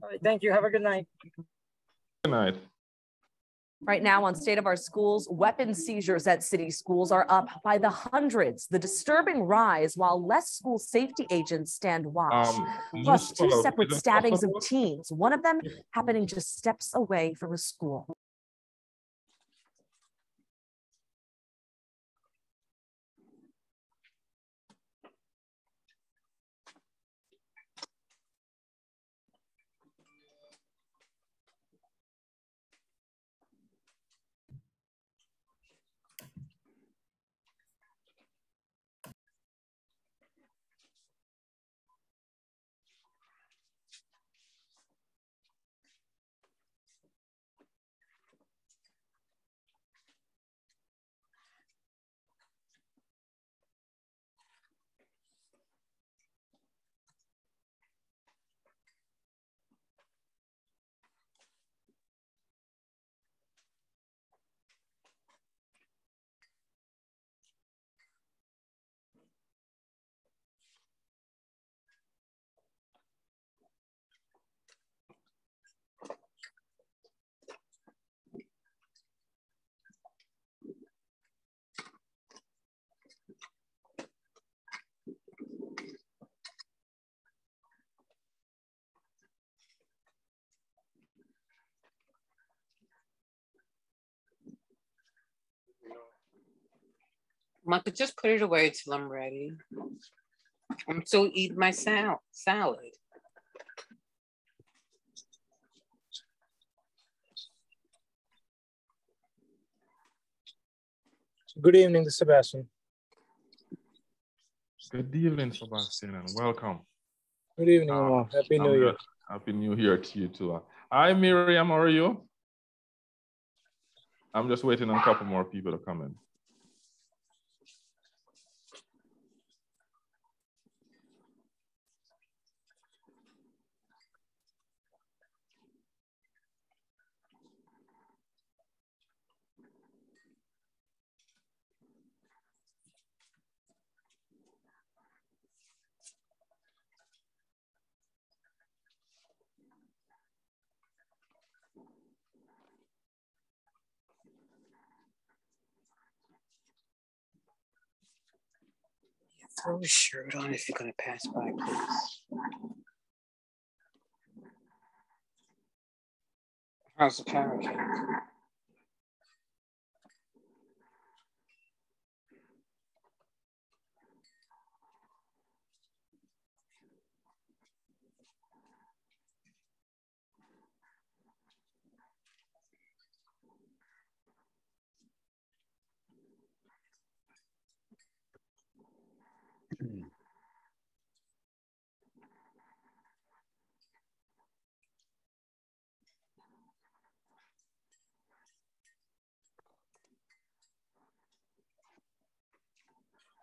All right, thank you. Have a good night. Good night. Right now on State of Our Schools, weapon seizures at city schools are up by the hundreds. The disturbing rise while less school safety agents stand watch. Plus, two separate stabbings of teens, one of them happening just steps away from a school. Micah, just put it away till I'm ready. I'm still eating my salad. Good evening, Sebastian. Good evening, Sebastian, and welcome. Good evening, Omar. Happy New Year. Happy New Year to you too. Hi, Miriam, how are you? I'm just waiting on a couple more people to come in. Throw a shirt on if you're gonna pass by, please. How's the carrot cake?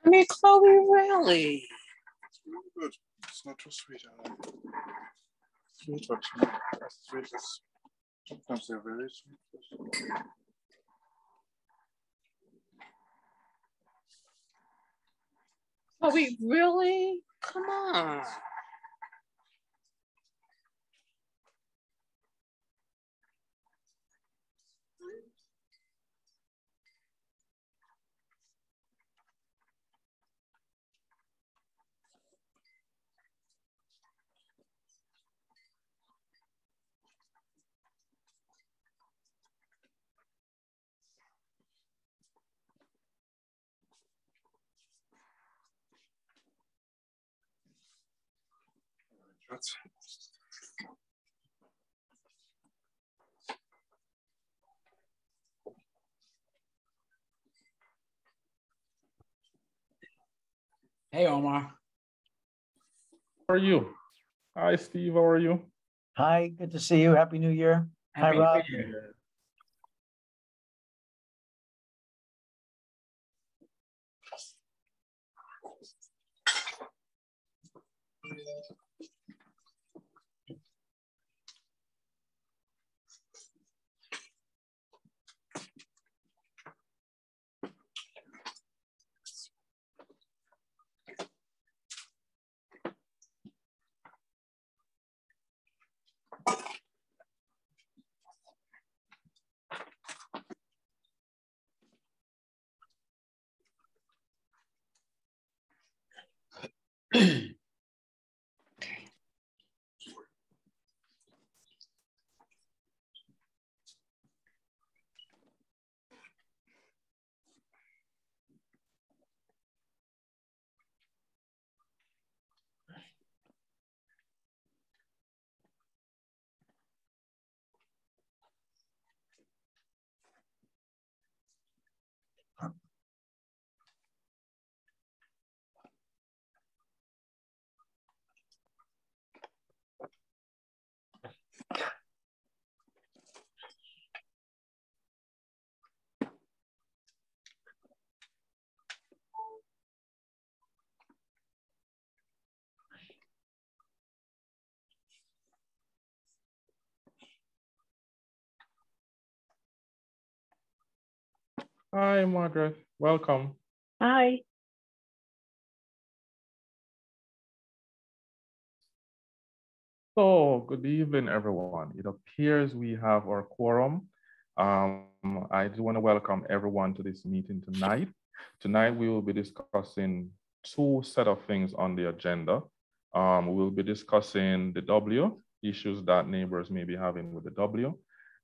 I mean, Chloe, really? It's really good. It's not too sweet. I like it. Sweet, but as sweet as sometimes they're very sweet. Chloe, really? Come on. That's Hey, Omar. How are you? Hi, Steve, how are you? Hi, good to see you. Happy New Year. Happy Hi, Rob. New Year. Thank Hi, Margaret. Welcome. Hi. So, good evening, everyone. It appears we have our quorum. I do want to welcome everyone to this meeting tonight. Tonight, we will be discussing two set of things on the agenda. We'll be discussing the W, issues that neighbors may be having with the W,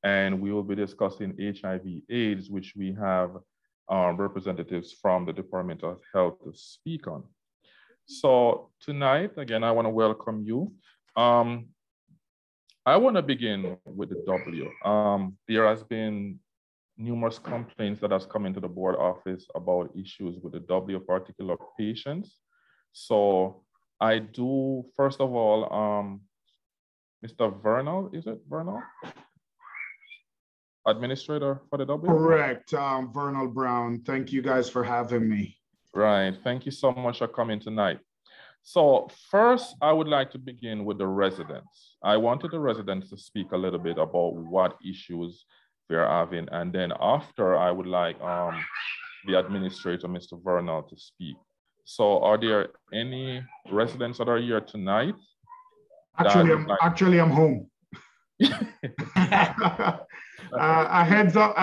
and we will be discussing HIV/AIDS, which we have representatives from the Department of Health to speak on. So tonight, again, I want to welcome you. I want to begin with the W. There has been numerous complaints that has come into the board office about issues with the W particular patients. So I do, first of all, Mr. Vernal, is it Vernal? Administrator for the W? Correct, Vernal Brown. Thank you guys for having me. Right, thank you so much for coming tonight. So first, I would like to begin with the residents. I wanted the residents to speak a little bit about what issues they're having, and then after, I would like the administrator, Mr. Vernal, to speak. So are there any residents that are here tonight? Actually, I'm home. A heads up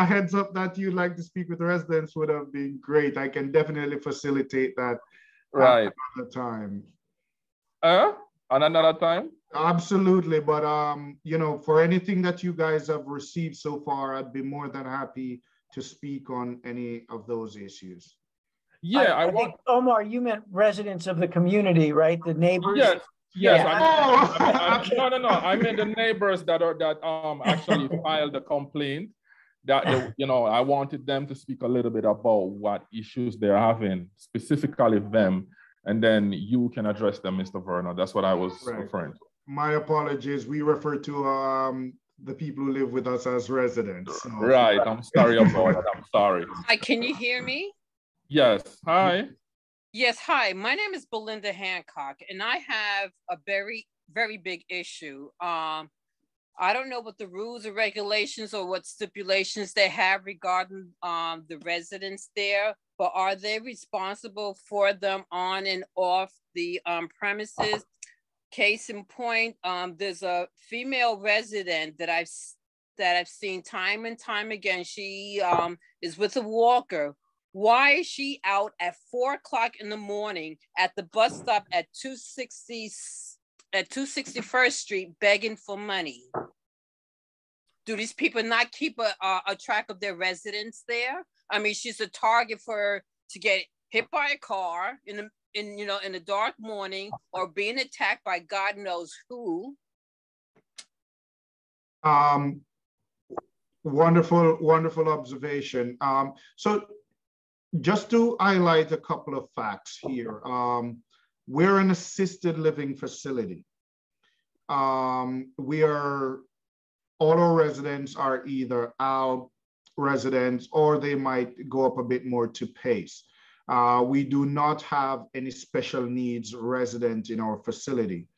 that you'd like to speak with the residents would have been great. I can definitely facilitate that. Right. Another time. On another time? Absolutely, but you know, for anything that you guys have received so far, I'd be more than happy to speak on any of those issues. Yeah, I think, Omar, you meant residents of the community, right? The neighbors? Yes. Yes, Yeah. no. I mean the neighbors that actually filed the complaint. That you know, I wanted them to speak a little bit about what issues they're having, specifically them, and then you can address them, Mr. Vernal. That's what I was referring to. My apologies. We refer to the people who live with us as residents. So. Right. I'm sorry about that. I'm sorry. Hi, can you hear me? Yes. Hi. Yes, hi. My name is Belinda Hancock, and I have a very, very big issue. I don't know what the rules or regulations or what stipulations they have regarding the residents there, but are they responsible for them on and off the premises? Case in point, there's a female resident that I've seen time and time again. She is with a walker. Why is she out at 4 o'clock in the morning at the bus stop at 261st Street begging for money? Do these people not keep a track of their residents there? I mean, she's a target to get hit by a car in the dark morning or being attacked by God knows who. Wonderful observation. So just to highlight a couple of facts here, we're an assisted living facility. All our residents are either out residents or they might go up a bit more to PACE. We do not have any special needs resident in our facility.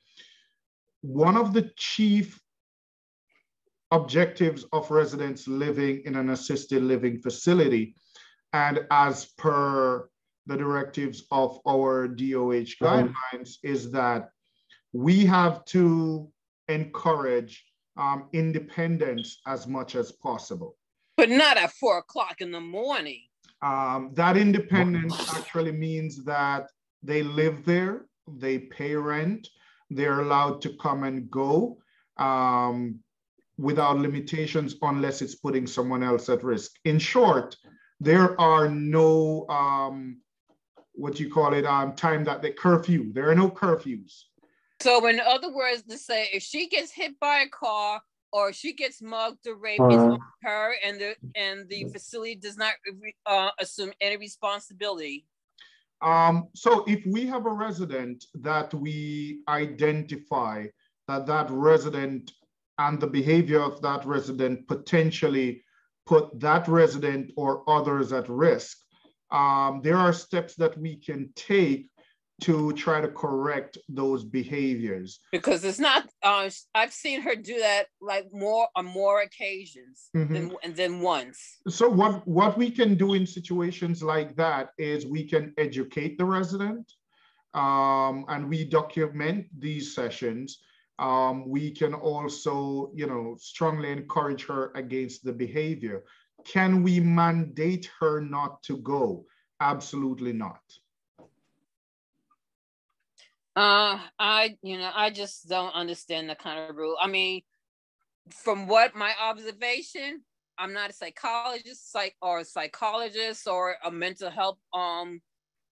One of the chief objectives of residents living in an assisted living facility, and as per the directives of our DOH guidelines, is that we have to encourage independence as much as possible. But not at 4 o'clock in the morning. That independence actually means that they live there, they pay rent, they're allowed to come and go without limitations unless it's putting someone else at risk. In short, there are no, what you call it, time that they curfew. There are no curfews. So in other words, to say if she gets hit by a car or she gets mugged or raped, it's on her, and the facility does not assume any responsibility. So if we have a resident that we identify that resident and the behavior of that resident potentially put that resident or others at risk, there are steps that we can take to try to correct those behaviors. Because it's not, I've seen her do that like on more occasions than once. So what we can do in situations like that is we can educate the resident, and we document these sessions. We can also, strongly encourage her against the behavior. Can we mandate her not to go? Absolutely not. I just don't understand the kind of rule. I mean, from what my observation, I'm not a psychologist or a mental health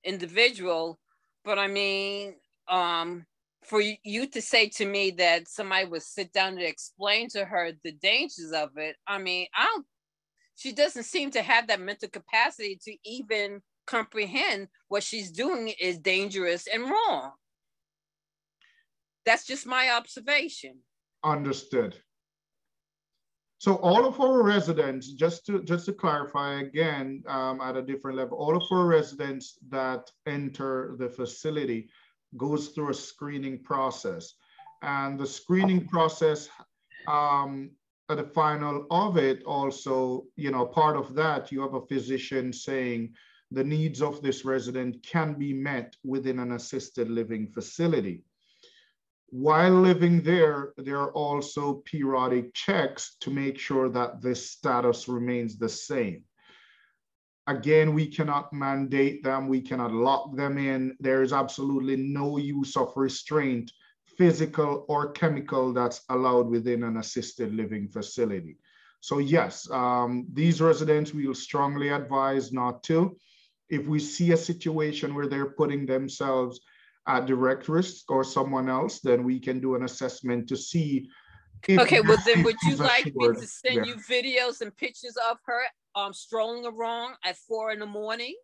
individual, but I mean, for you to say to me that somebody would sit down and explain to her the dangers of it, I mean, she doesn't seem to have that mental capacity to even comprehend what she's doing is dangerous and wrong. That's just my observation. Understood. So all of our residents, just to clarify again, at a different level, all of our residents that enter the facility goes through a screening process. And the screening process, at the final of it also, part of that, you have a physician saying the needs of this resident can be met within an assisted living facility. While living there, there are also periodic checks to make sure that this status remains the same. Again, we cannot mandate them. We cannot lock them in. There is absolutely no use of restraint, physical or chemical, that's allowed within an assisted living facility. So yes, these residents, we will strongly advise not to. If we see a situation where they're putting themselves at direct risk or someone else, then we can do an assessment to see. Okay, well then would you like me to send you videos and pictures of her strolling around at 4 in the morning?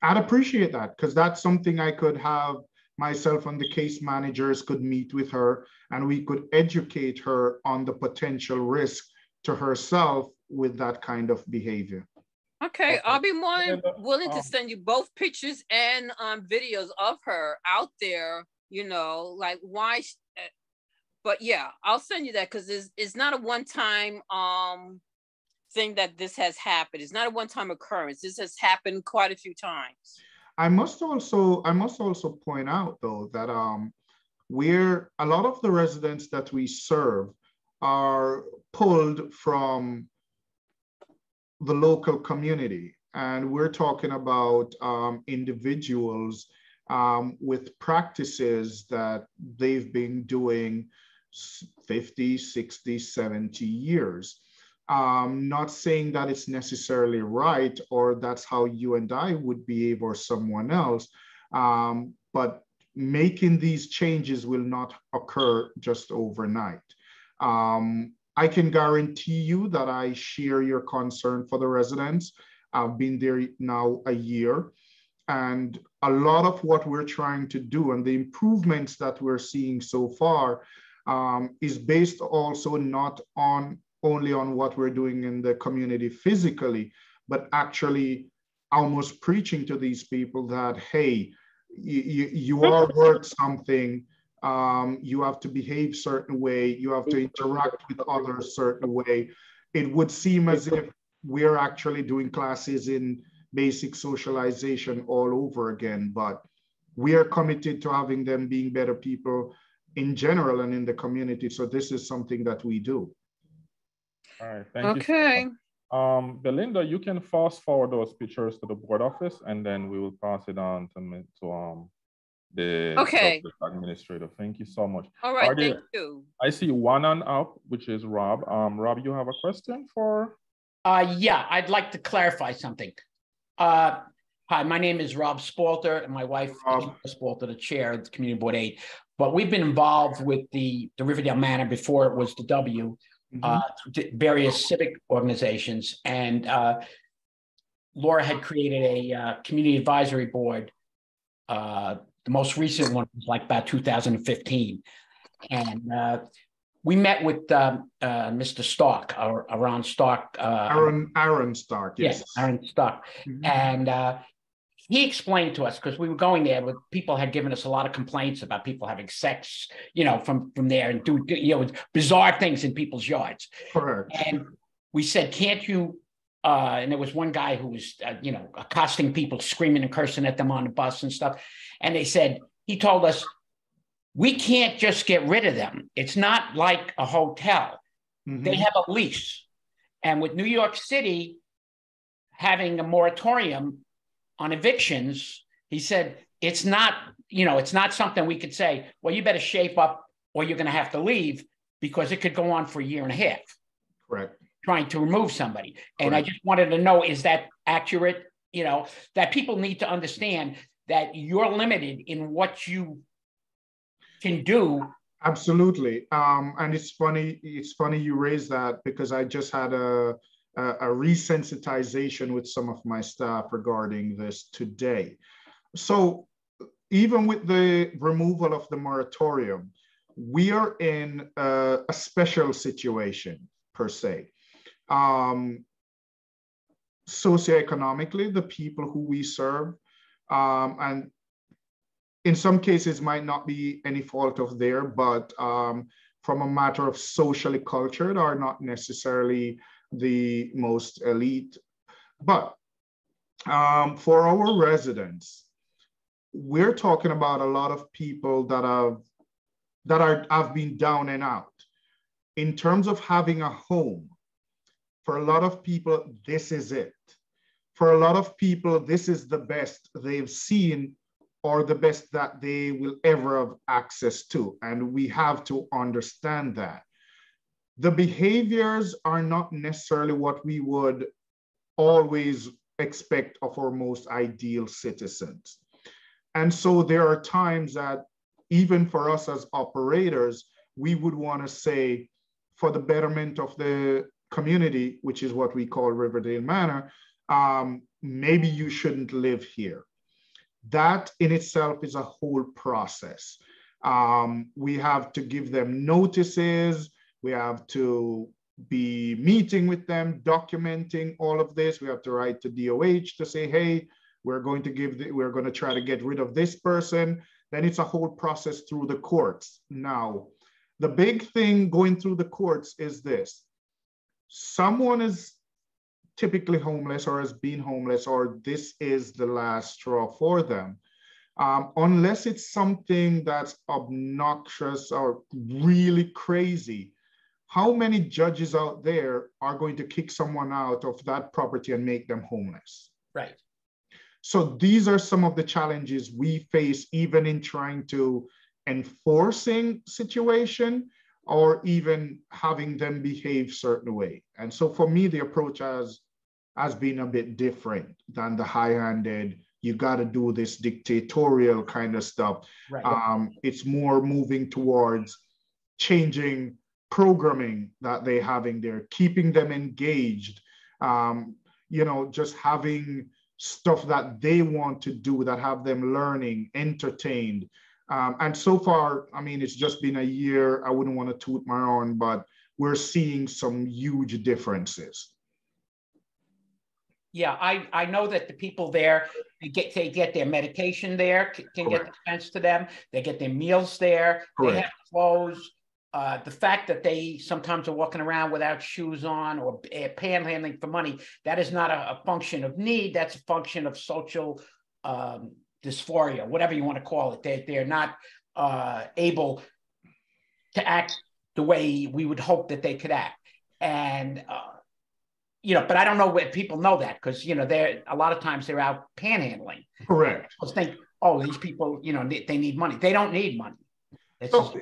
I'd appreciate that, because that's something I could have myself and the case managers could meet with her, and we could educate her on the potential risk to herself with that kind of behavior. Okay, I'll be more willing to send you both pictures and videos of her out there, like why, but yeah, I'll send you that, because it's not a one-time thing that this has happened. It's not a one-time occurrence. This has happened quite a few times. I must also point out though that where a lot of the residents that we serve are pulled from the local community. And we're talking about individuals with practices that they've been doing 50, 60, 70 years. Not saying that it's necessarily right or that's how you and I would behave or someone else, but making these changes will not occur just overnight. I can guarantee you that I share your concern for the residents. I've been there now a year, and a lot of what we're trying to do and the improvements that we're seeing so far is based also not only on what we're doing in the community physically, but actually almost preaching to these people that, hey, you are worth something. You have to behave certain way. You have to interact with others certain way. It would seem as if we're actually doing classes in basic socialization all over again, but we are committed to having them being better people in general and in the community. So this is something that we do. All right, thank you. Okay. Belinda, you can fast forward those pictures to the board office, and then we will pass it on to the Okay. administrator. Thank you so much. All right, thank you. I see one on up, which is Rob. Rob, you have a question for? Yeah, I'd like to clarify something. Hi, my name is Rob Spalter, and my wife is Spalter, the chair of the Community Board 8. But we've been involved with the Riverdale Manor before it was the W, through various civic organizations. And Laura had created a community advisory board. The most recent one was like about 2015. And we met with Mr. Stark, or Aaron Stark. Aaron Stark, yes. Aaron Stark. And he explained to us, because we were going there, but people had given us a lot of complaints about people having sex, from there and do bizarre things in people's yards. Correct. And we said, can't you? And there was one guy who was, accosting people, screaming and cursing at them on the bus and stuff. And he told us, we can't just get rid of them. It's not like a hotel. They have a lease. And with New York City having a moratorium on evictions, he said, it's not something we could say, well, you better shape up or you're going to have to leave, because it could go on for a year and a half. Correct. Trying to remove somebody. And I just wanted to know, is that accurate? That people need to understand that you're limited in what you can do. Absolutely. And it's funny you raised that, because I just had a resensitization with some of my staff regarding this today. So even with the removal of the moratorium, we are in a special situation per se. Socioeconomically, the people who we serve, and in some cases might not be any fault of theirs, but from a matter of socially cultured, are not necessarily the most elite. But for our residents, we're talking about a lot of people that have been down and out. In terms of having a home, for a lot of people, this is it. For a lot of people, this is the best they've seen, or the best that they will ever have access to. And we have to understand that. The behaviors are not necessarily what we would always expect of our most ideal citizens. And so there are times that even for us as operators, we would want to say, for the betterment of the community, which is what we call Riverdale Manor, maybe you shouldn't live here. That in itself is a whole process. We have to give them notices. We have to be meeting with them, documenting all of this. We have to write to DOH to say, hey, we're going to try to get rid of this person. Then it's a whole process through the courts. Now, the big thing going through the courts is this. Someone is typically homeless or has been homeless, or this is the last straw for them. Unless it's something that's obnoxious or really crazy, how many judges out there are going to kick someone out of that property and make them homeless? Right. So these are some of the challenges we face, even in trying to enforcing situation, or even having them behave certain way. And so for me, the approach has been a bit different than the high-handed, you got to do this dictatorial kind of stuff. Right. It's more moving towards changing programming that they're having there, keeping them engaged, just having stuff that they want to do that have them learning, entertained. And so far, I mean, it's just been a year. I wouldn't want to toot my horn, but we're seeing some huge differences. Yeah, I know that the people there, they get their medication there, can get dispensed to them. They get their meals there. Correct. They have clothes. The fact that they sometimes are walking around without shoes on or panhandling for money, that is not a function of need. That's a function of social dysphoria, whatever you want to call it. They're not able to act the way we would hope that they could act. And, but I don't know if people know that, because, they're a lot of times they're out panhandling. Correct. I think, oh, these people, they need money. They don't need money.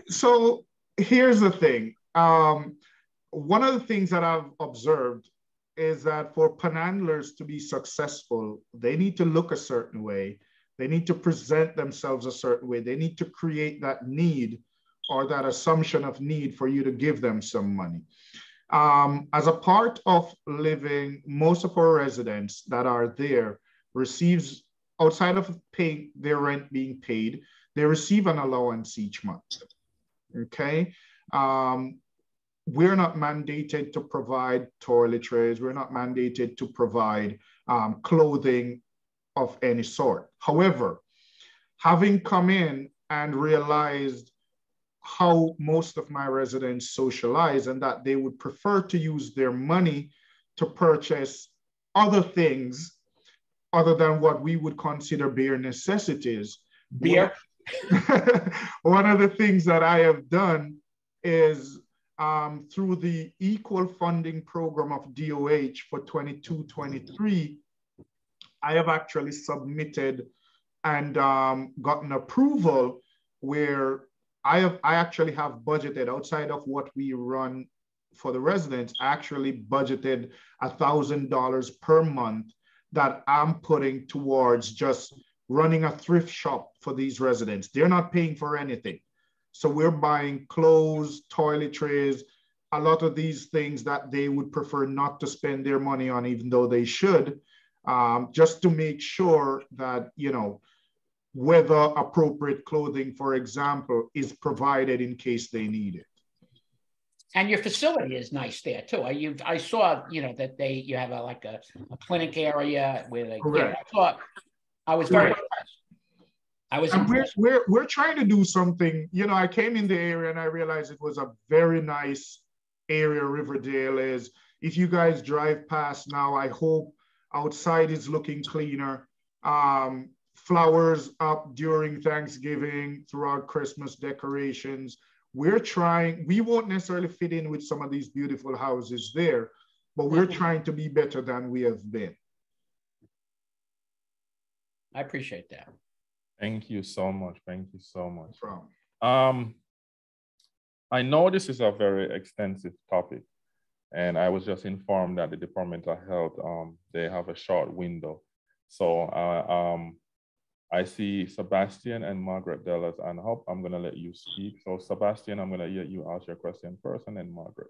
So here's the thing. One of the things that I've observed is that for panhandlers to be successful, they need to look a certain way. They need to present themselves a certain way. They need to create that need or that assumption of need for you to give them some money. As a part of living, most of our residents that are there receives, outside of paying their rent being paid, they receive an allowance each month, okay? We're not mandated to provide toiletries. We're not mandated to provide clothing of any sort. However, having come in and realized how most of my residents socialize and that they would prefer to use their money to purchase other things other than what we would consider bare necessities. Beer. One of the things that I have done is through the equal funding program of DOH for 22-23, I have actually submitted and gotten approval where I actually have budgeted outside of what we run for the residents. I actually budgeted $1,000 per month that I'm putting towards just running a thrift shop for these residents. They're not paying for anything. So we're buying clothes, toiletries, a lot of these things that they would prefer not to spend their money on, even though they should, just to make sure that, weather appropriate clothing, for example, is provided in case they need it. And your facility is nice there too. I saw, that you have a clinic area where they. I was very impressed. I was impressed. We're trying to do something. I came in the area and I realized it was a very nice area. Riverdale is. If you guys drive past now, I hope outside is looking cleaner. Flowers up during Thanksgiving, throughout Christmas decorations. We won't necessarily fit in with some of these beautiful houses there, but we're trying to be better than we have been. I appreciate that. Thank you so much. Thank you so much. No problem. I know this is a very extensive topic, and I was just informed that the Department of Health, they have a short window. So I see Sebastian and Margaret Dellas, and hope I'm going to let you speak. So Sebastian, I'm going to let you ask your question first, and then Margaret.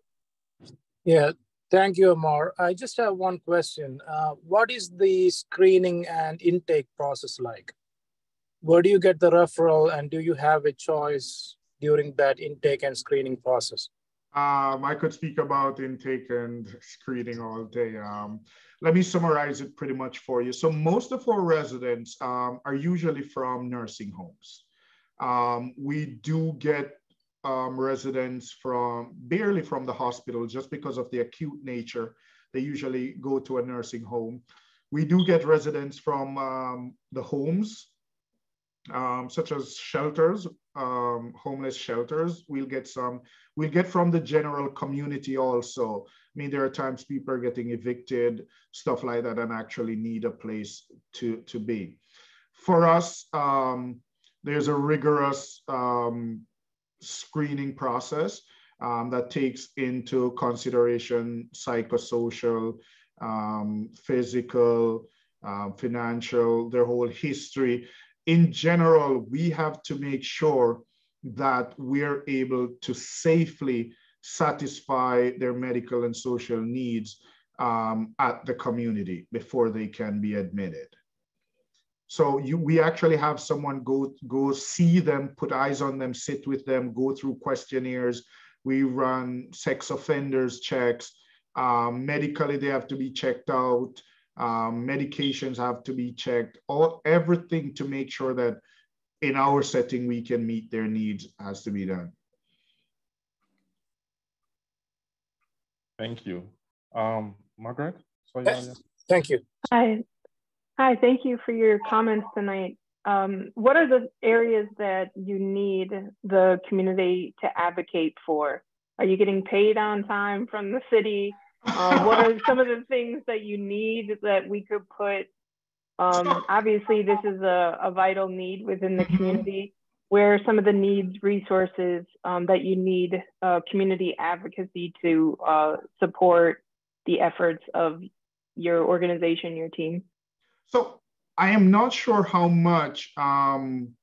Yeah, thank you, Omar. I just have one question. What is the screening and intake process like? Where do you get the referral, and do you have a choice during that intake and screening process? I could speak about intake and screening all day. Let me summarize it pretty much for you. So most of our residents are usually from nursing homes. We do get residents barely from the hospital, just because of the acute nature. They usually go to a nursing home. We do get residents from the homes, such as shelters, homeless shelters. We'll get from the general community also. I mean, there are times people are getting evicted, stuff like that, and actually need a place to be. For us, there's a rigorous screening process that takes into consideration psychosocial, physical, financial, their whole history. In general, we have to make sure that we're able to safely satisfy their medical and social needs at the community before they can be admitted. So we actually have someone go see them, put eyes on them, sit with them, go through questionnaires. We run sex offenders checks. Medically, they have to be checked out. Medications have to be checked. Everything to make sure that in our setting we can meet their needs has to be done. Thank you. Margaret? Thank you. Hi, thank you for your comments tonight. What are the areas that you need the community to advocate for? Are you getting paid on time from the city? What are some of the things that you need that we could put Obviously, this is a vital need within the community. Where are some of the needs, resources that you need community advocacy to support the efforts of your organization, your team? So I am not sure how much, you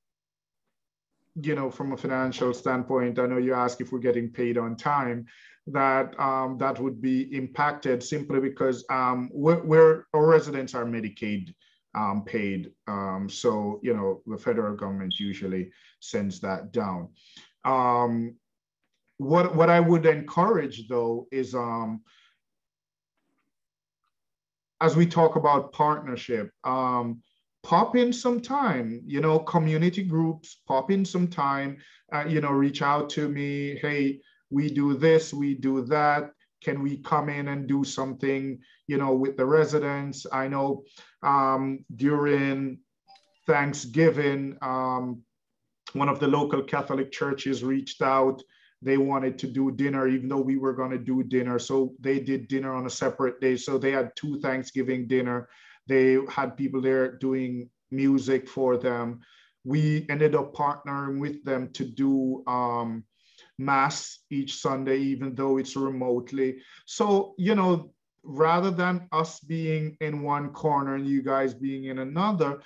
know, from a financial standpoint, I know you ask if we're getting paid on time, that that would be impacted simply because our residents are Medicaid paid. So, you know, the federal government usually sends that down. What I would encourage though is, as we talk about partnership, pop in some time, you know, community groups, pop in some time, you know, reach out to me. Hey, we do this, we do that. Can we come in and do something, you know, with the residents? I know during Thanksgiving, one of the local Catholic churches reached out. They wanted to do dinner, even though we were going to do dinner. So they did dinner on a separate day. So they had 2 Thanksgiving dinner. They had people there doing music for them. We ended up partnering with them to do Mass each Sunday, even though it's remotely. So, you know, rather than us being in one corner and you guys being in another,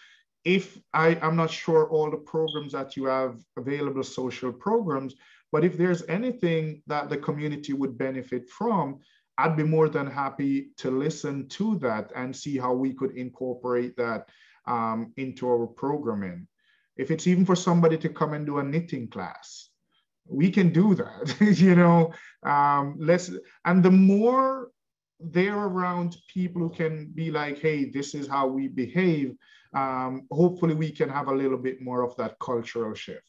if I'm not sure all the programs that you have available, social programs, but if there's anything that the community would benefit from, I'd be more than happy to listen to that and see how we could incorporate that into our programming. If it's even for somebody to come and do a knitting class, we can do that, you know. And the more they're around people who can be like, hey, this is how we behave, hopefully we can have a little bit more of that cultural shift.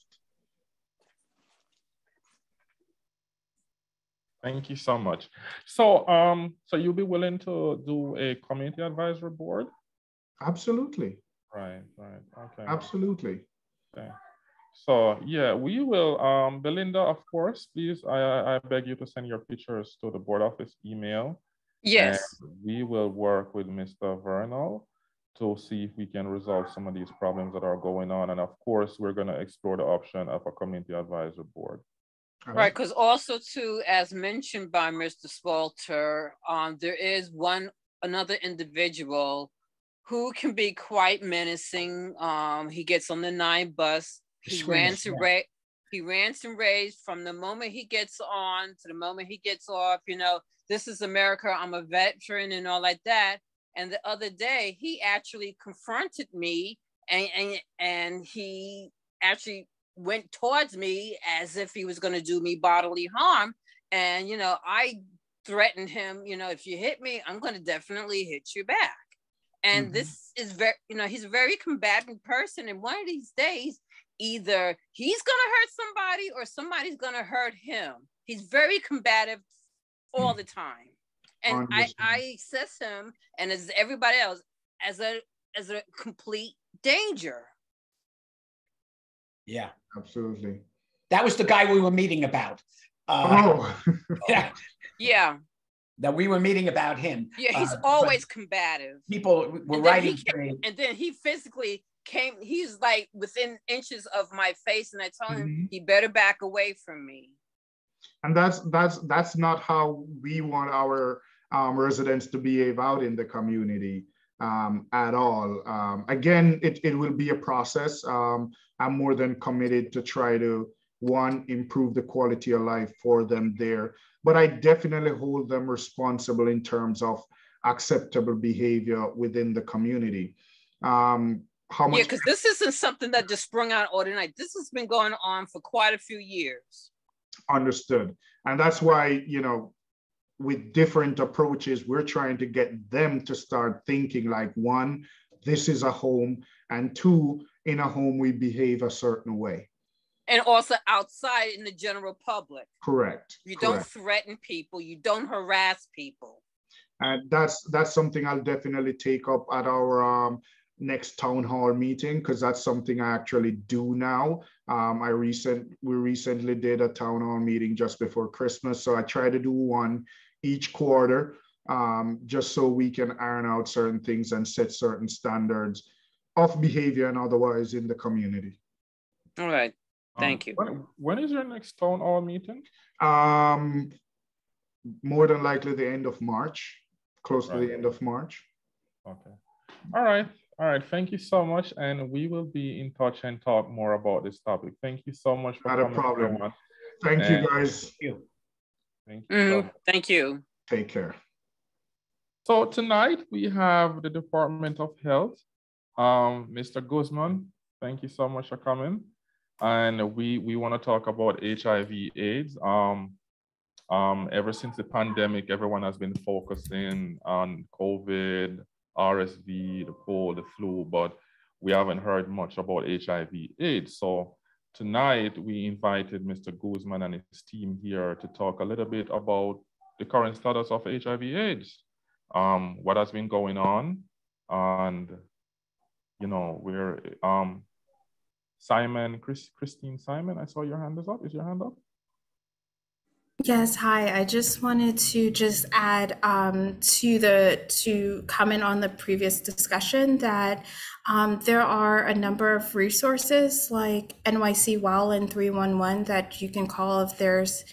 Thank you so much. So, so you'll be willing to do a community advisory board? Absolutely. Right, okay. Absolutely. Okay. So yeah, we will, Belinda, of course, please, I beg you to send your pictures to the board office email. Yes. And we will work with Mr. Vernal to see if we can resolve some of these problems that are going on. And of course, we're going to explore the option of a community advisory board. Right, because also too, as mentioned by Mr. Spalter, there is another individual who can be quite menacing. He gets on the 9 bus. He rants and raves from the moment he gets on to the moment he gets off. You know, this is America. I'm a veteran and all like that. And the other day, he actually confronted me, and he actually went towards me as if he was going to do me bodily harm. And, you know, I threatened him, you know, if you hit me, I'm going to definitely hit you back. And this is very, you know, he's a very combatant person. And one of these days, either he's going to hurt somebody or somebody's going to hurt him. He's very combative all the time. And I assess him, and as everybody else, as a complete danger. Yeah, absolutely. That was the guy we were meeting about. Yeah. Yeah. That we were meeting about him. Yeah, he's always combative. People were writing. And then he physically came, he's like within inches of my face, and I told him he better back away from me. And that's not how we want our residents to behave out in the community at all. Again, it will be a process. I'm more than committed to try to, one, improve the quality of life for them there, but I definitely hold them responsible in terms of acceptable behavior within the community. How much? Yeah, because this isn't something that just sprung out overnight. This has been going on for quite a few years. Understood. And that's why, you know, with different approaches, we're trying to get them to start thinking like, one, this is a home, and two, in a home, we behave a certain way. And also outside in the general public. Correct. You don't threaten people. You don't harass people. And that's something I'll definitely take up at our next town hall meeting, because that's something I actually do now. We recently did a town hall meeting just before Christmas. So I try to do one each quarter. just so we can iron out certain things and set certain standards of behavior and otherwise in the community. All right, thank you. When is your next town hall meeting? More than likely the end of March, close to the end of March. Okay. All right. All right. Thank you so much. And we will be in touch and talk more about this topic. Thank you so much for coming. Not a problem. Thank you, guys. Thank you. Thank you. Take care. So tonight we have the Department of Health. Mr. Guzman, thank you so much for coming. And we want to talk about HIV/AIDS. Ever since the pandemic, everyone has been focusing on COVID, RSV, the cold, the flu, but we haven't heard much about HIV/AIDS. So tonight we invited Mr. Guzman and his team here to talk a little bit about the current status of HIV/AIDS, what has been going on, and we're Christine Simon, I saw your hand is up. Is your hand up? Yes, hi. I just wanted to add to comment on the previous discussion that there are a number of resources like NYC WOW and 311 that you can call if there's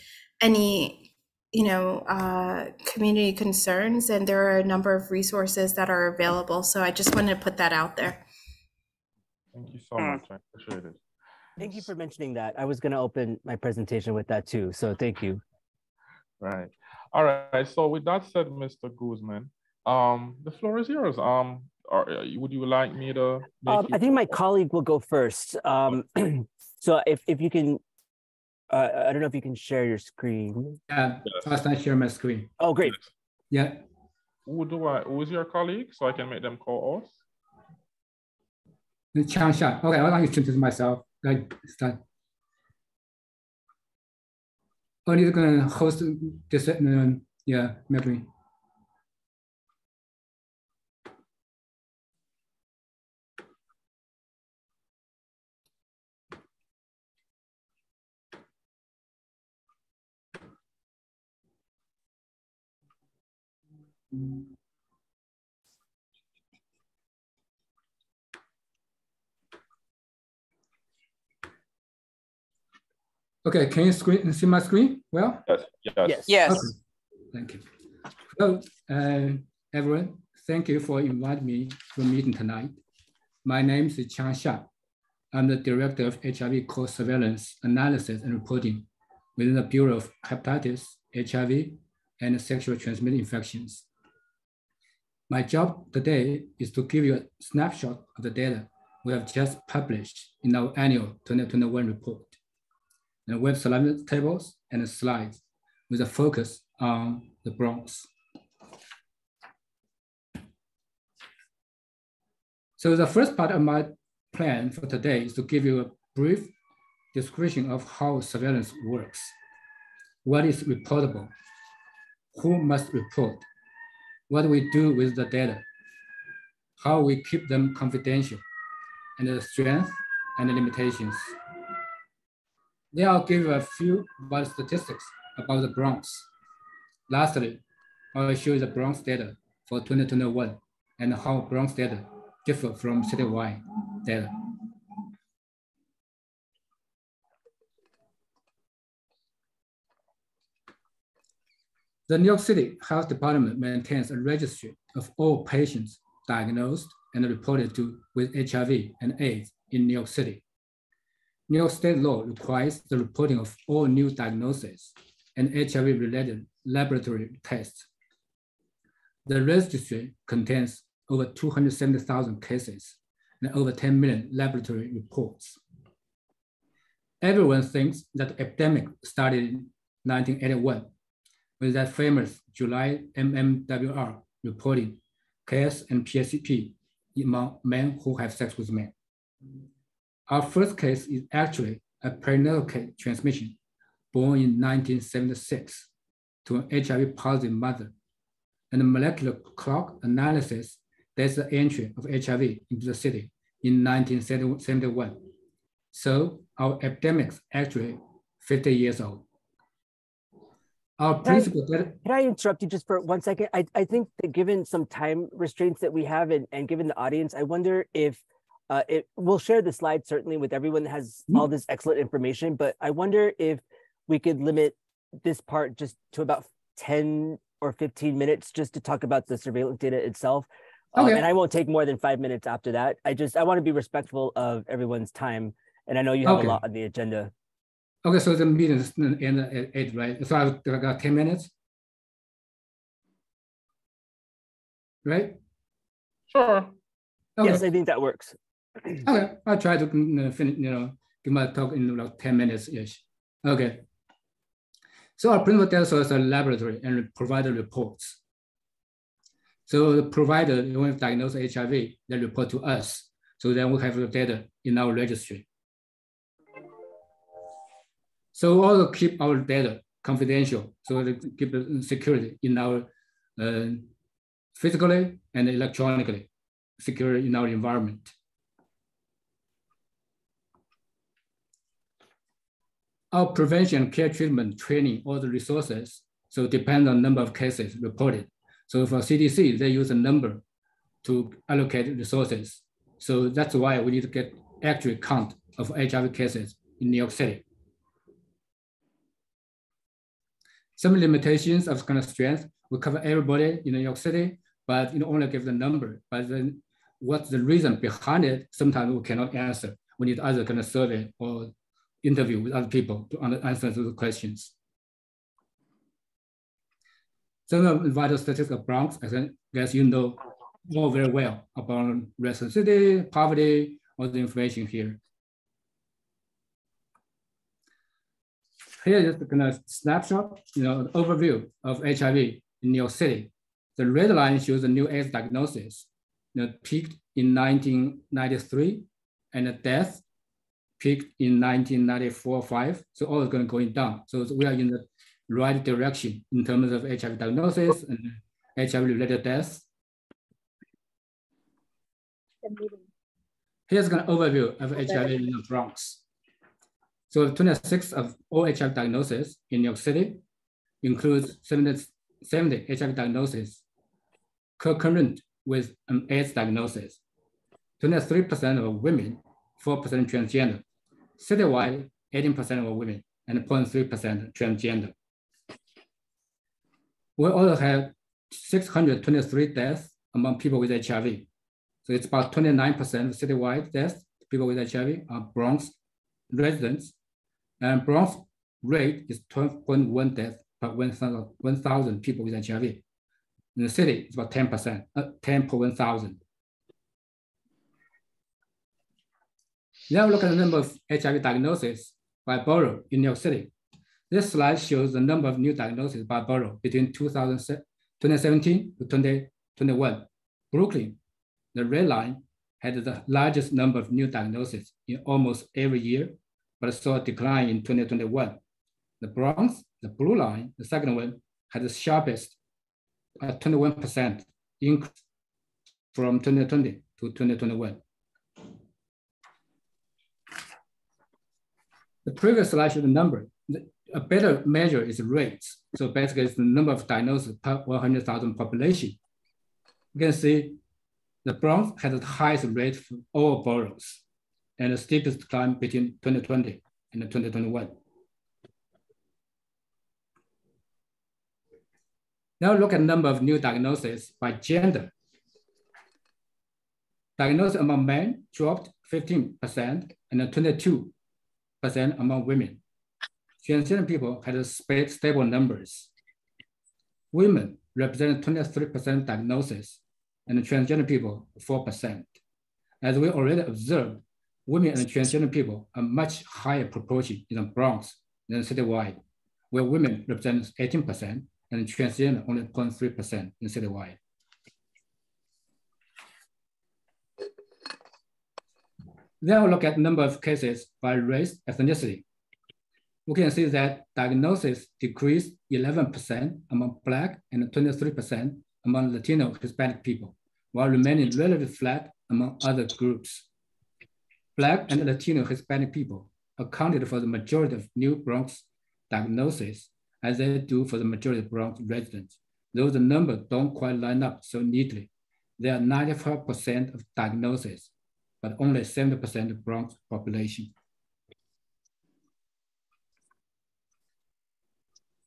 any community concerns, and there are a number of resources that are available. So I just wanted to put that out there. Thank you so much. I appreciate it. Thank you for mentioning that. I was going to open my presentation with that too. So thank you. Right. All right. So with that said, Mr. Guzman, the floor is yours. Would you like me to? I think my colleague will go first. So if you can, I don't know if you can share your screen. Yeah, first I share my screen. Oh, great. Yeah. Who is your colleague so I can make them co-host? Chang Sha. Okay, I'll introduce myself. Start. Only going to host this, maybe. Okay, can you see my screen well? Yes. Okay. Thank you. Hello, everyone. Thank you for inviting me to the meeting tonight. My name is Chang Sha. I'm the Director of HIV core surveillance, analysis, and reporting within the Bureau of Hepatitis, HIV, and sexually transmitted infections. My job today is to give you a snapshot of the data we have just published in our annual 2021 report, and web surveillance tables and slides with a focus on the Bronx. So the first part of my plan for today is to give you a brief description of how surveillance works, what is reportable, who must report, what we do with the data, how we keep them confidential, and the strength and the limitations. Then I'll give you a few statistics about the Bronx. Lastly, I will show you the Bronx data for 2021 and how Bronx data differ from citywide data. The New York City Health Department maintains a registry of all patients diagnosed and reported with HIV and AIDS in New York City. New York state law requires the reporting of all new diagnoses and HIV-related laboratory tests. The registry contains over 270,000 cases and over 10 million laboratory reports. Everyone thinks that the epidemic started in 1981 with that famous July MMWR reporting KS and PSP among men who have sex with men. Our first case is actually a perinatal transmission born in 1976 to an HIV positive mother, and the molecular clock analysis that's the entry of HIV into the city in 1971. So our epidemic is actually 50 years old. Our principal data. Can I interrupt you just for 1 second? I think that given some time restraints that we have and given the audience, I wonder if we'll share the slide certainly with everyone that has all this excellent information, but I wonder if we could limit this part just to about 10 or 15 minutes just to talk about the surveillance data itself. Okay. And I won't take more than 5 minutes after that. I want to be respectful of everyone's time. And I know you have a lot on the agenda. Okay, so the meeting is in at 8, right? So I've got 10 minutes. Right? Sure. Okay. Yes, I think that works. Okay, I'll try to finish, give my talk in like 10 minutes-ish. Okay. So our principal data source is a laboratory and provider reports. So the provider, when we diagnose HIV, they report to us. So then we have the data in our registry. So we also keep our data confidential, so they keep the security in our physically and electronically secure in our environment. Our prevention, care treatment, training, all the resources, so depend on number of cases reported. So for CDC, they use a number to allocate resources. So that's why we need to get accurate count of HIV cases in New York City. Some limitations of kind of strength, we cover everybody in New York City, but only give the number. But then what's the reason behind it? Sometimes we cannot answer. We need other kind of survey or interview with other people to answer those questions. Some of the vital statistics of Bronx, I guess you know all very well about residency, poverty, all the information here. Here is the kind of snapshot, an overview of HIV in New York City. The red line shows the new AIDS diagnosis, peaked in 1993, and the death peaked in 1994-5. So all is going down. So we are in the right direction in terms of HIV diagnosis and HIV-related deaths. Here's an overview of HIV in the Bronx. So 26 of all HIV diagnoses in New York City includes 70 HIV diagnoses concurrent with an AIDS diagnosis. 23% of women, 4% transgender. Citywide, 18% of women and 0.3% transgender. We also have 623 deaths among people with HIV. So it's about 29% of citywide deaths, people with HIV are Bronx residents. And Bronx rate is 12.1 deaths per 1,000 people with HIV. In the city, it's about 10%, 10 per 1,000. Now look at the number of HIV diagnoses by borough in New York City. This slide shows the number of new diagnoses by borough between 2017 to 2021. Brooklyn, the red line, had the largest number of new diagnoses in almost every year, but saw a decline in 2021. The Bronx, the blue line, the second one, had the sharpest 21% increase from 2020 to 2021. The previous slide showed the number. A better measure is rates. So basically it's the number of diagnoses per 100,000 population. You can see the Bronx has the highest rate for all boroughs and the steepest decline between 2020 and 2021. Now look at the number of new diagnoses by gender. Diagnosis among men dropped 15% and 22% among women. Transgender people had stable numbers. Women represent 23% diagnosis and transgender people 4%. As we already observed, women and transgender people are much higher proportion in the Bronx than citywide, where women represent 18% and transgender only 0.3% in citywide. Then we'll look at the number of cases by race, ethnicity. We can see that diagnosis decreased 11% among Black and 23% among Latino Hispanic people, while remaining relatively flat among other groups. Black and Latino Hispanic people accounted for the majority of new Bronx diagnoses as they do for the majority of Bronx residents, though the numbers don't quite line up so neatly. There are 94% of diagnoses, but only 70% of Bronx population.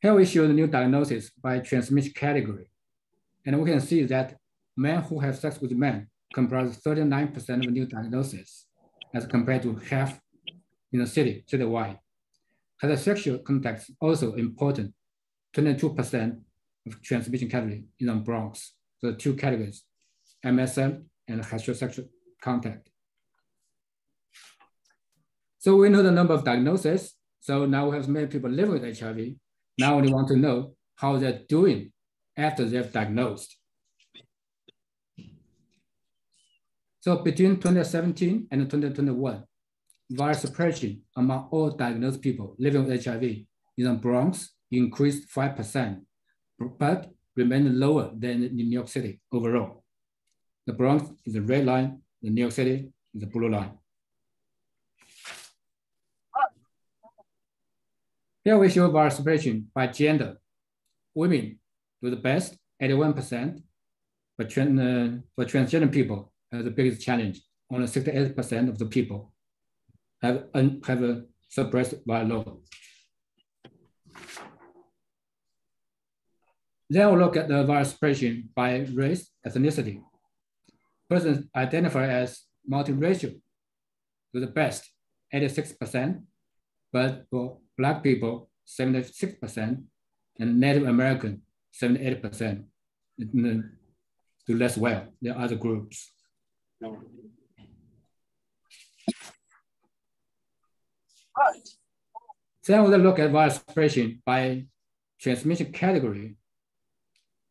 Here we show the new diagnosis by transmission category. And we can see that men who have sex with men comprise 39% of new diagnoses, as compared to half in the citywide. Heterosexual contact is also important, 22% of transmission category in the Bronx. So the two categories, MSM and heterosexual contact. So we know the number of diagnoses. So now we have many people living with HIV. Now we want to know how they're doing after they're diagnosed. So between 2017 and 2021, virus suppression among all diagnosed people living with HIV in the Bronx increased 5%, but remained lower than in New York City overall. The Bronx is the red line, the New York City is the blue line. Here we show virus suppression by gender. Women do the best, 81%, but for transgender people, the biggest challenge, only 68% of the people have suppressed viral load. Then we'll look at the virus suppression by race, ethnicity. Persons identified as multiracial do the best, 86%, but for Black people, 76%, and Native American, 78%, do less well than other groups. Then we'll look at virus suppression by transmission category.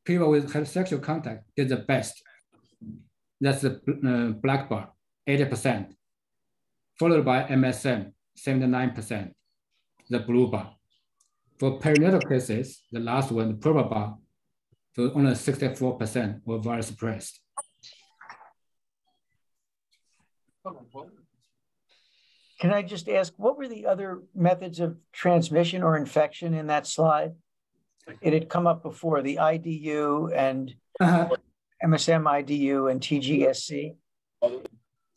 People with heterosexual contact did the best. That's the black bar, 80%, followed by MSM, 79%, the blue bar. For perinatal cases, the last one, the purple bar, so only 64% were virus suppressed. Can I just ask, what were the other methods of transmission or infection in that slide? It had come up before, the IDU and MSM IDU and TGSC.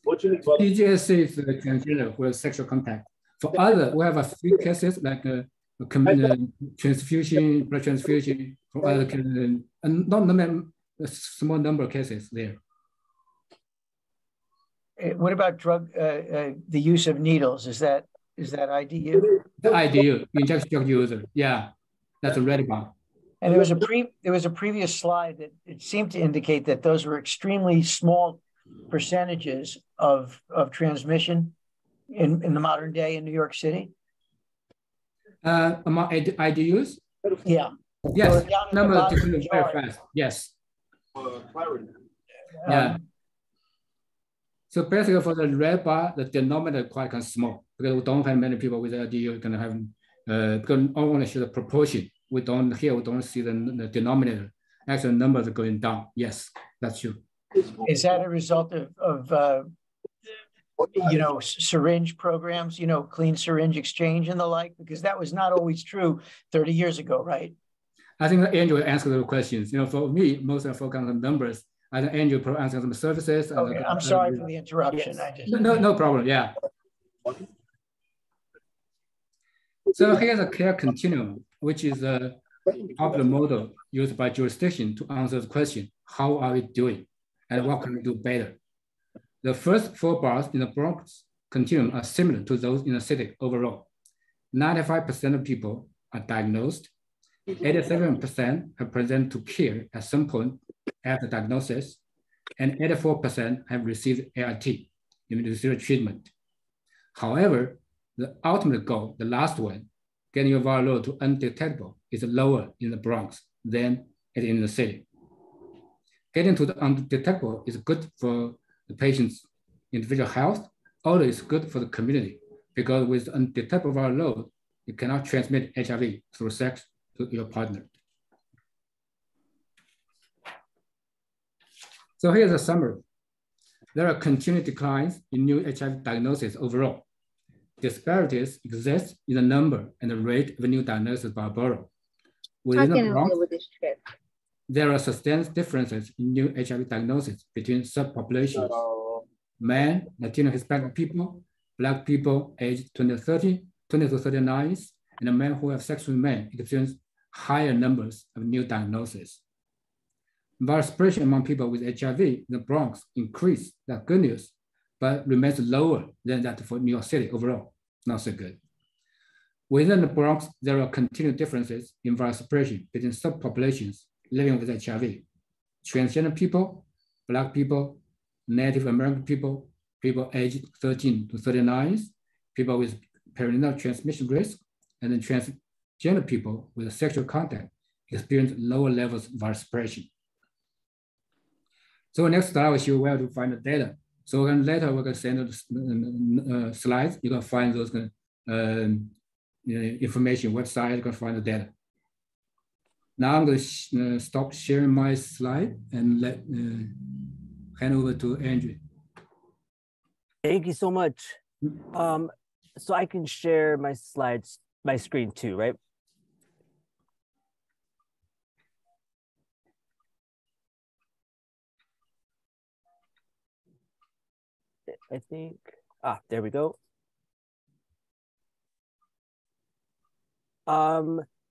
TGSC is the transgender with sexual contact. For other, we have a few cases like transfusion, blood transfusion, for other cases, and not a small number of cases there. What about the use of needles? Is that IDU? The IDU, injection drug user, yeah, that's a red bar. And there was a previous slide that it seemed to indicate that those were extremely small percentages of transmission in the modern day in New York City. Among IDUs? Yeah. Yes, number decreased very fast. Yes. Yeah. So basically for the red bar, the denominator is quite small because we don't have many people with IDU going to have, because I want to show the proportion. We don't see the denominator. Actually, numbers are going down. Yes, that's true. Is that a result of syringe programs, clean syringe exchange and the like? Because that was not always true 30 years ago, right? I think Andrew will answer those questions. For me, most of focus on the numbers. I think Andrew will answer some services. Okay, I'm sorry for the interruption. Yes. No problem. Yeah. So here's a care continuum, which is a popular model used by jurisdiction to answer the question, how are we doing and what can we do better? The first 4 bars in the Bronx continuum are similar to those in the city overall. 95% of people are diagnosed. 87% have presented to care at some point after diagnosis, and 84% have received ART, immunotherapy treatment. However, the ultimate goal, the last one, getting your viral load to undetectable, is lower in the Bronx than it is in the city. Getting to the undetectable is good for the patient's individual health, although it's good for the community, because with undetectable viral load, you cannot transmit HIV through sex to your partner. So here's a summary. There are continued declines in new HIV diagnoses overall. Disparities exist in the number and the rate of new diagnoses by borough. Within the Bronx, there are substantial differences in new HIV diagnosis between subpopulations. Men, Latino, Hispanic people, Black people aged 20 to 39, and the men who have sex with men experience higher numbers of new diagnoses. Virus spread among people with HIV in the Bronx increased, that's good news, but remains lower than that for New York City overall, not so good. Within the Bronx, there are continued differences in virus suppression between subpopulations living with HIV. Transgender people, Black people, Native American people, people aged 13 to 39, people with perinatal transmission risk, and then transgender people with sexual contact experience lower levels of virus suppression. So next slide will show where to find the data. So later we're going to send the slides. You can find those information website. You can find the data. Now I'm going to stop sharing my slide and hand over to Andrew. Thank you so much. So I can share my slides, my screen too, right? I think, there we go.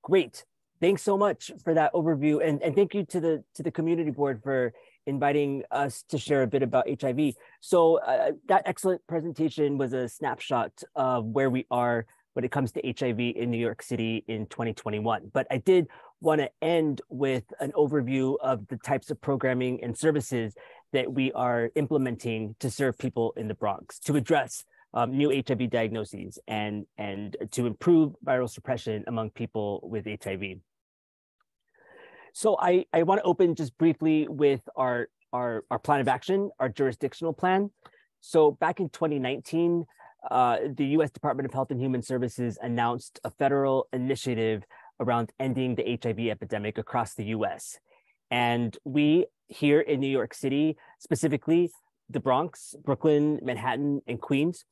Great. Thanks so much for that overview. And thank you to the community board for inviting us to share a bit about HIV. So that excellent presentation was a snapshot of where we are when it comes to HIV in New York City in 2021. But I did want to end with an overview of the types of programming and services that we are implementing to serve people in the Bronx to address new HIV diagnoses and to improve viral suppression among people with HIV. So I want to open just briefly with our plan of action, our jurisdictional plan. So back in 2019, the U.S. Department of Health and Human Services announced a federal initiative around ending the HIV epidemic across the U.S. And we here in New York City, specifically the Bronx, Brooklyn, Manhattan, and Queens,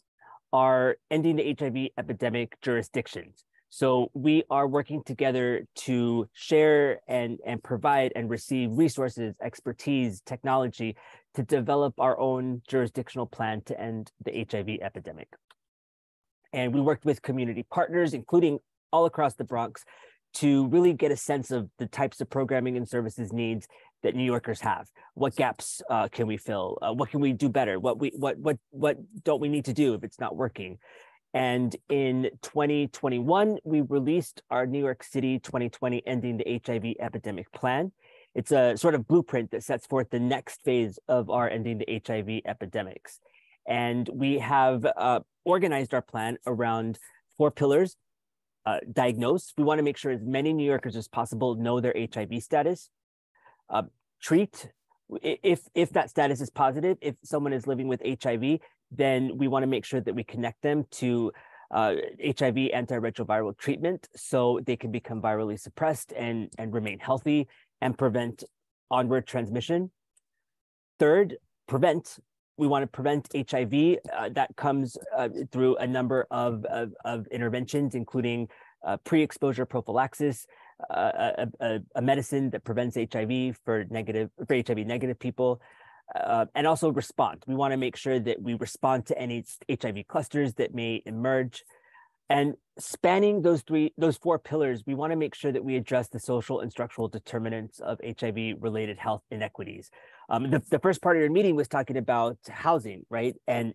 are ending the HIV epidemic jurisdictions. So we are working together to share and provide and receive resources, expertise, technology to develop our own jurisdictional plan to end the HIV epidemic. And we worked with community partners, including all across the Bronx, to really get a sense of the types of programming and services needs that New Yorkers have. What gaps can we fill? What can we do better? What don't we need to do if it's not working? And in 2021, we released our New York City 2020 Ending the HIV Epidemic Plan. It's a sort of blueprint that sets forth the next phase of our Ending the HIV Epidemics. And we have organized our plan around 4 pillars. Diagnose. We want to make sure as many New Yorkers as possible know their HIV status. Treat. If that status is positive, if someone is living with HIV, then we want to make sure that we connect them to HIV antiretroviral treatment so they can become virally suppressed and remain healthy and prevent onward transmission. Third, prevent. We want to prevent HIV. That comes through a number of interventions, including pre-exposure prophylaxis, a medicine that prevents HIV for HIV negative people, and also respond. We want to make sure that we respond to any HIV clusters that may emerge. And spanning those 4 pillars, we want to make sure that we address the social and structural determinants of HIV-related health inequities. The first part of your meeting was talking about housing, right? And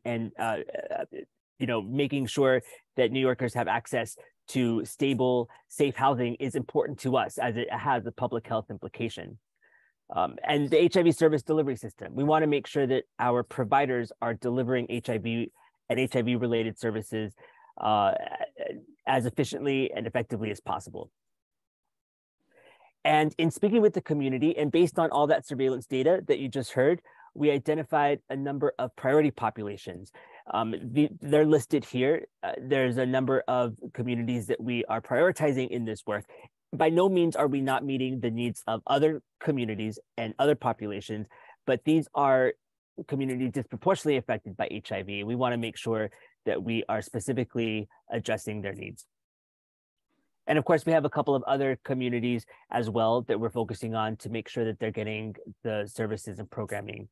making sure that New Yorkers have access to stable, safe housing is important to us as it has a public health implication. And the HIV service delivery system. We want to make sure that our providers are delivering HIV and HIV-related services as efficiently and effectively as possible. And in speaking with the community and based on all that surveillance data that you just heard, we identified a number of priority populations. They're listed here. There's a number of communities that we are prioritizing in this work. By no means are we not meeting the needs of other communities and other populations, but these are communities disproportionately affected by HIV. We want to make sure that we are specifically addressing their needs. And of course, we have a couple of other communities as well that we're focusing on to make sure that they're getting the services and programming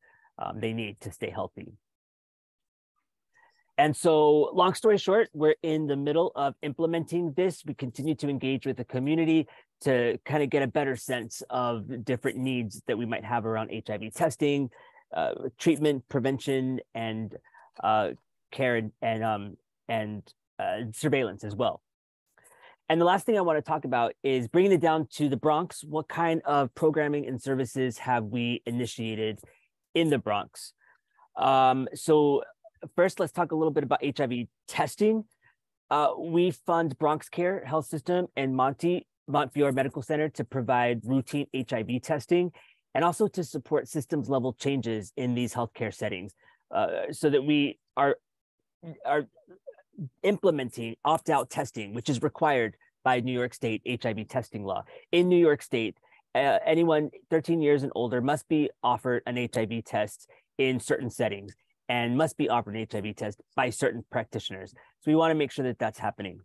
they need to stay healthy. And so, long story short, we're in the middle of implementing this. We continue to engage with the community to kind of get a better sense of different needs that we might have around HIV testing, treatment, prevention, and care and surveillance as well. And the last thing I want to talk about is bringing it down to the Bronx. What kind of programming and services have we initiated in the Bronx? So first, let's talk a little bit about HIV testing. We fund Bronx Care Health System and Montefiore Medical Center to provide routine HIV testing and also to support systems level changes in these healthcare settings so that we are implementing opt-out testing, which is required by New York State HIV testing law. In New York State, anyone 13 years and older must be offered an HIV test in certain settings and must be offered an HIV test by certain practitioners. So we want to make sure that that's happening.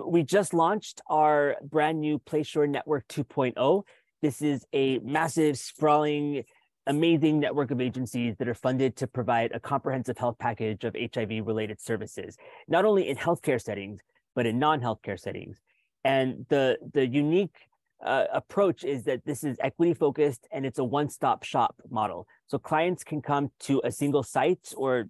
We just launched our brand new PlaySure Network 2.0. This is a massive, sprawling, amazing network of agencies that are funded to provide a comprehensive health package of HIV-related services, not only in healthcare settings, but in non-healthcare settings. And the unique approach is that this is equity-focused and it's a one-stop shop model. So clients can come to a single site or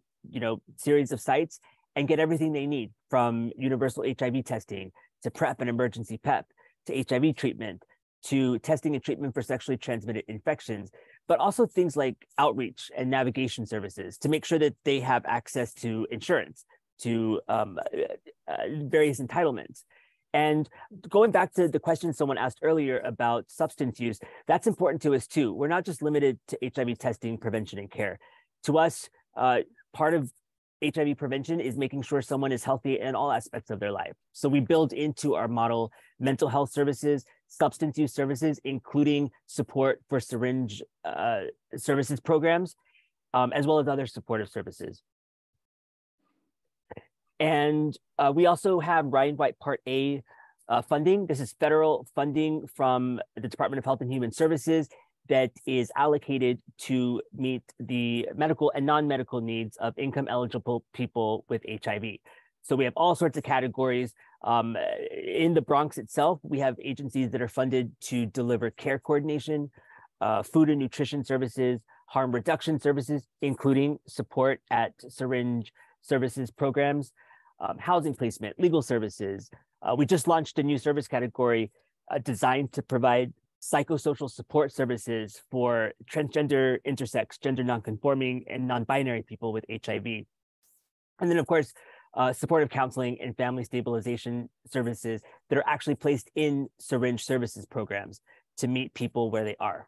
series of sites and get everything they need, from universal HIV testing to PrEP and emergency PEP to HIV treatment to testing and treatment for sexually transmitted infections, but also things like outreach and navigation services to make sure that they have access to insurance, to various entitlements. And going back to the question someone asked earlier about substance use, that's important to us too. We're not just limited to HIV testing, prevention, and care. To us, part of HIV prevention is making sure someone is healthy in all aspects of their life. So we build into our model mental health services, substance use services, including support for syringe services programs, as well as other supportive services. And we also have Ryan White Part A funding. This is federal funding from the Department of Health and Human Services that is allocated to meet the medical and non-medical needs of income-eligible people with HIV. So we have all sorts of categories. In the Bronx itself, we have agencies that are funded to deliver care coordination, food and nutrition services, harm reduction services, including support at syringe services programs, housing placement, legal services. We just launched a new service category designed to provide psychosocial support services for transgender, intersex, gender nonconforming, and non-binary people with HIV. And then, of course, supportive counseling and family stabilization services that are actually placed in syringe services programs to meet people where they are.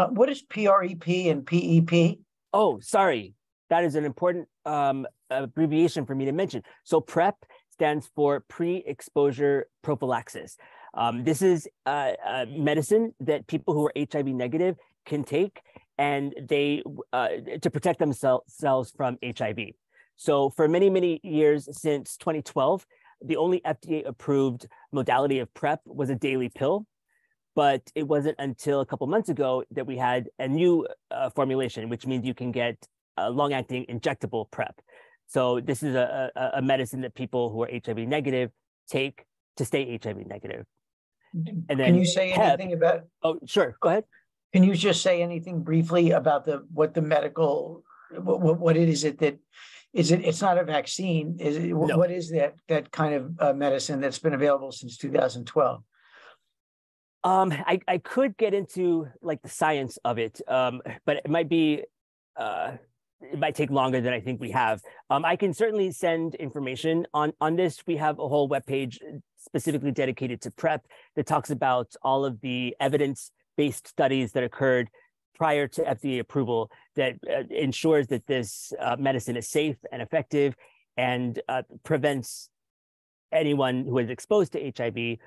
What is PREP and PEP? Oh, sorry. That is an important abbreviation for me to mention. So PrEP stands for pre-exposure prophylaxis. This is a medicine that people who are HIV negative can take, and they to protect themselves from HIV. So for many, many years since 2012, the only FDA-approved modality of PrEP was a daily pill. But it wasn't until a couple months ago that we had a new formulation, which means you can get a long-acting injectable PrEP. So this is a medicine that people who are HIV negative take to stay HIV negative. And then can you say PEP, anything about? Oh, sure. Go ahead. Can you just say anything briefly about what the medical, what it is it that is it? It's not a vaccine. Is it? No. What is that kind of medicine that's been available since 2012? I could get into like the science of it, but it might be. It might take longer than I think we have. I can certainly send information on this. We have a whole webpage specifically dedicated to PrEP that talks about all of the evidence-based studies that occurred prior to FDA approval that ensures that this medicine is safe and effective and prevents anyone who is exposed to HIV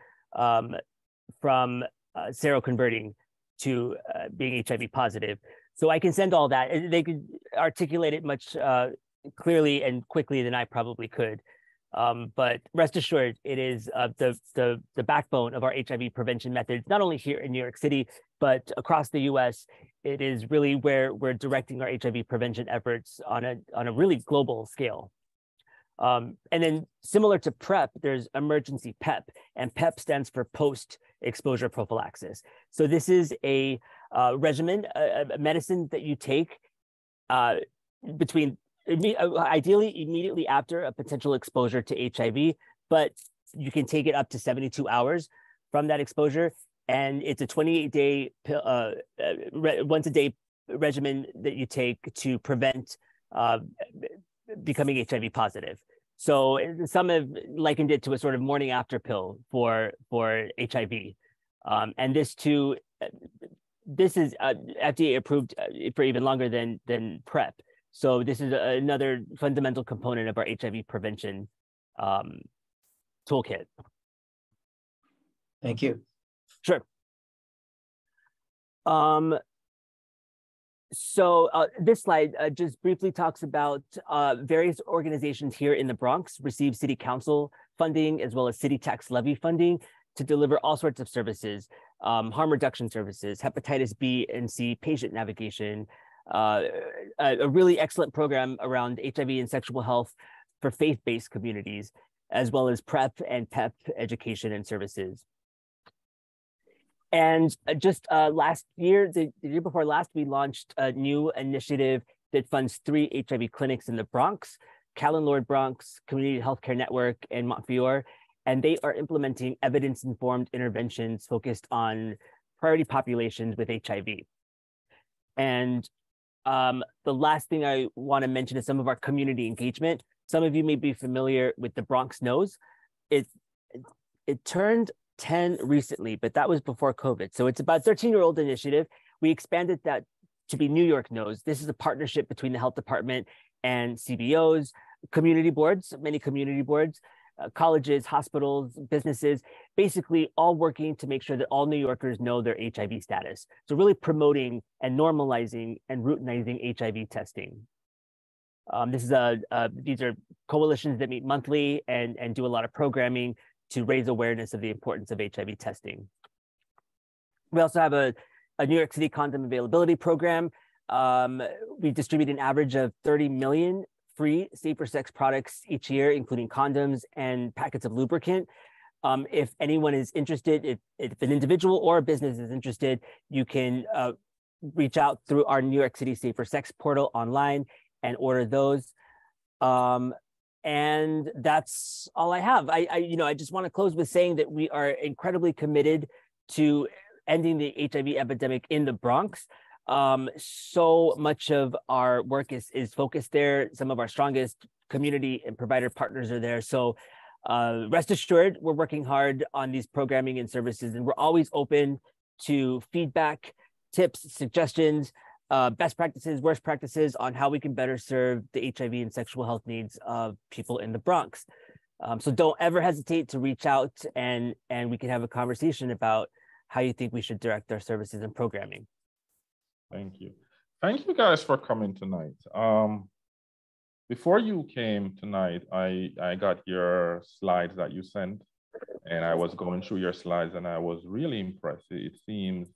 from seroconverting to being HIV positive. So I can send all that. They could articulate it much clearly and quickly than I probably could. But rest assured, it is the backbone of our HIV prevention methods, not only here in New York City, but across the US. It is really where we're directing our HIV prevention efforts on a really global scale. And then similar to PrEP, there's emergency PEP, and PEP stands for post-exposure prophylaxis. So this is a regimen, a medicine that you take ideally immediately after a potential exposure to HIV, but you can take it up to 72 hours from that exposure. And it's a 28-day, once-a-day regimen that you take to prevent becoming HIV positive. So some have likened it to a sort of morning after pill for HIV. And this too, this is FDA approved for even longer than PrEP. So this is another fundamental component of our HIV prevention toolkit. Thank you. Sure. So this slide just briefly talks about various organizations here in the Bronx receive city council funding as well as city tax levy funding to deliver all sorts of services, harm reduction services, hepatitis B and C patient navigation, a really excellent program around HIV and sexual health for faith-based communities, as well as PrEP and PEP education and services. And just last year, the year before last, we launched a new initiative that funds 3 HIV clinics in the Bronx, Callan Lord Bronx, Community Healthcare Network, and Montefiore. And they are implementing evidence-informed interventions focused on priority populations with HIV. And the last thing I want to mention is some of our community engagement. Some of you may be familiar with the Bronx Knows. It turned 10 recently, but that was before COVID. So it's about a 13-year-old initiative. We expanded that to be New York Knows. This is a partnership between the health department and CBOs, community boards, many community boards, colleges, hospitals, businesses, basically all working to make sure that all New Yorkers know their HIV status. So really promoting and normalizing and routinizing HIV testing. These are coalitions that meet monthly and do a lot of programming to raise awareness of the importance of HIV testing. We also have a New York City condom availability program. We distribute an average of 30 million free safer sex products each year, including condoms and packets of lubricant. If anyone is interested, if an individual or a business is interested, you can reach out through our New York City Safer Sex portal online and order those. And that's all I have. I just want to close with saying that we are incredibly committed to ending the HIV epidemic in the Bronx. So much of our work is focused there. Some of our strongest community and provider partners are there. So rest assured, we're working hard on these programming and services, and we're always open to feedback, tips, suggestions, best practices, worst practices on how we can better serve the HIV and sexual health needs of people in the Bronx. So don't ever hesitate to reach out and we can have a conversation about how you think we should direct our services and programming. Thank you. Thank you guys for coming tonight. Before you came tonight, I got your slides that you sent, and I was going through your slides and I was really impressed. It seems,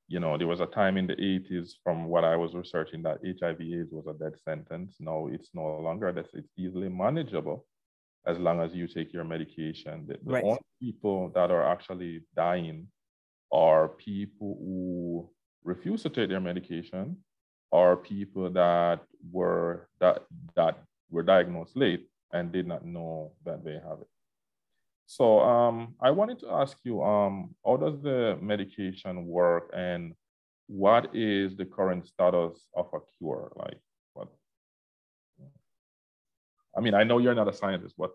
there was a time in the 80s from what I was researching that HIV/AIDS was a death sentence. No, it's no longer. It's easily manageable as long as you take your medication. The Right. only people that are actually dying are people who refuse to take their medication, or people that were diagnosed late and did not know that they have it. So I wanted to ask you, how does the medication work, and what is the current status of a cure? Like, what? I mean, I know you're not a scientist, but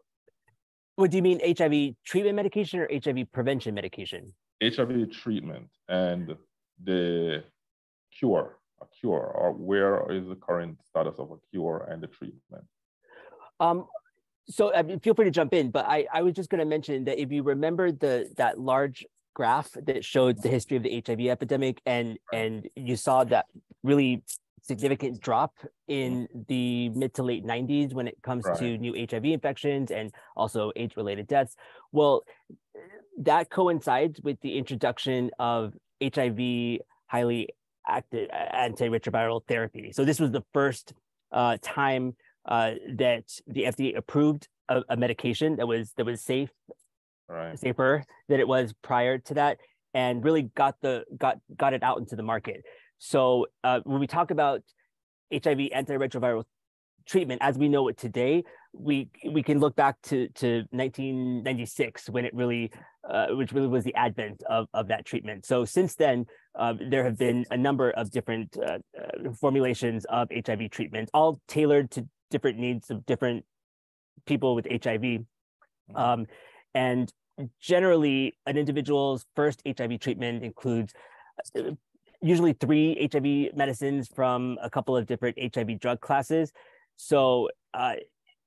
What do you mean, HIV treatment medication or HIV prevention medication? HIV treatment and the cure, or where is the current status of a cure and the treatment? So feel free to jump in, but I was just going to mention that if you remember that large graph that showed the history of the HIV epidemic, and you saw that really significant drop in the mid to late 90s when it comes to new HIV infections and also AIDS-related deaths. Well, that coincides with the introduction of HIV highly active antiretroviral therapy. So this was the first time that the FDA approved a medication that was safe, safer than it was prior to that, and really got it out into the market. So when we talk about HIV antiretroviral treatment as we know it today, we can look back to 1996 when it really which really was the advent of that treatment. So since then, there have been a number of different formulations of HIV treatment, all tailored to different needs of different people with HIV. And generally, an individual's first HIV treatment includes usually 3 HIV medicines from a couple of different HIV drug classes. So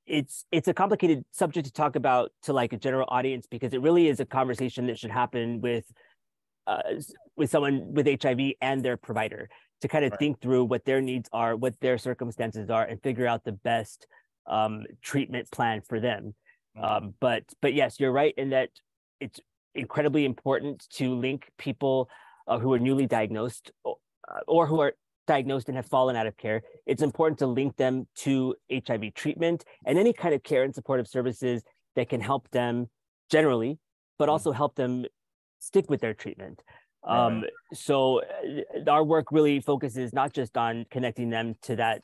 it's a complicated subject to talk about to like a general audience, because it really is a conversation that should happen with someone with HIV and their provider to kind of think through what their needs are, what their circumstances are, and figure out the best treatment plan for them. But yes, you're right in that it's incredibly important to link people who are newly diagnosed or who are diagnosed and have fallen out of care. It's important to link them to HIV treatment and any kind of care and supportive services that can help them generally, but also help them stick with their treatment. So our work really focuses not just on connecting them to that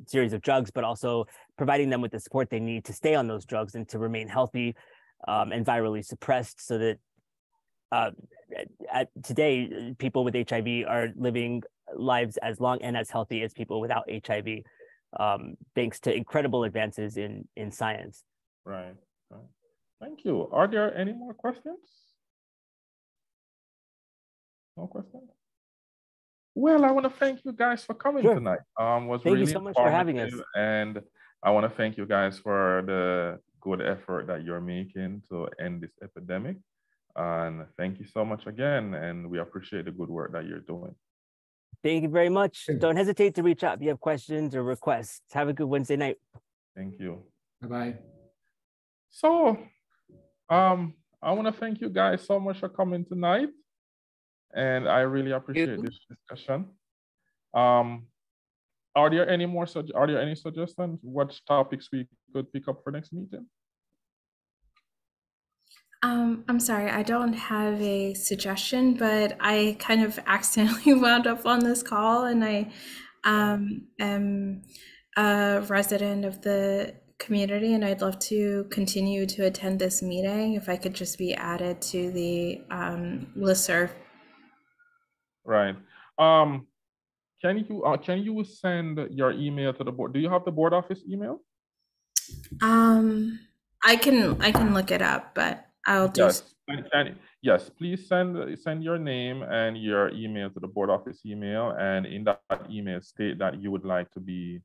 series of drugs, but also providing them with the support they need to stay on those drugs and to remain healthy and virally suppressed, so that today, people with HIV are living lives as long and as healthy as people without HIV, thanks to incredible advances in science. Right. Thank you. Are there any more questions? No questions? Well, I want to thank you guys for coming tonight. Was Thank really you so much for having us. And I want to thank you guys for the good effort that you're making to end this epidemic. And thank you so much again. And we appreciate the good work that you're doing. Thank you very much. Don't hesitate to reach out if you have questions or requests. Have a good Wednesday night. Thank you. Bye-bye. So, I want to thank you guys so much for coming tonight. And I really appreciate this discussion. Are there any suggestions? What topics we could pick up for next meeting? I'm sorry, I don't have a suggestion, but I kind of accidentally wound up on this call, and I am a resident of the community, and I'd love to continue to attend this meeting if I could just be added to the listserv. Right. Can you send your email to the board? Do you have the board office email? I can look it up, but I'll do. Yes, please send your name and your email to the board office email, and in that email state that you would like to be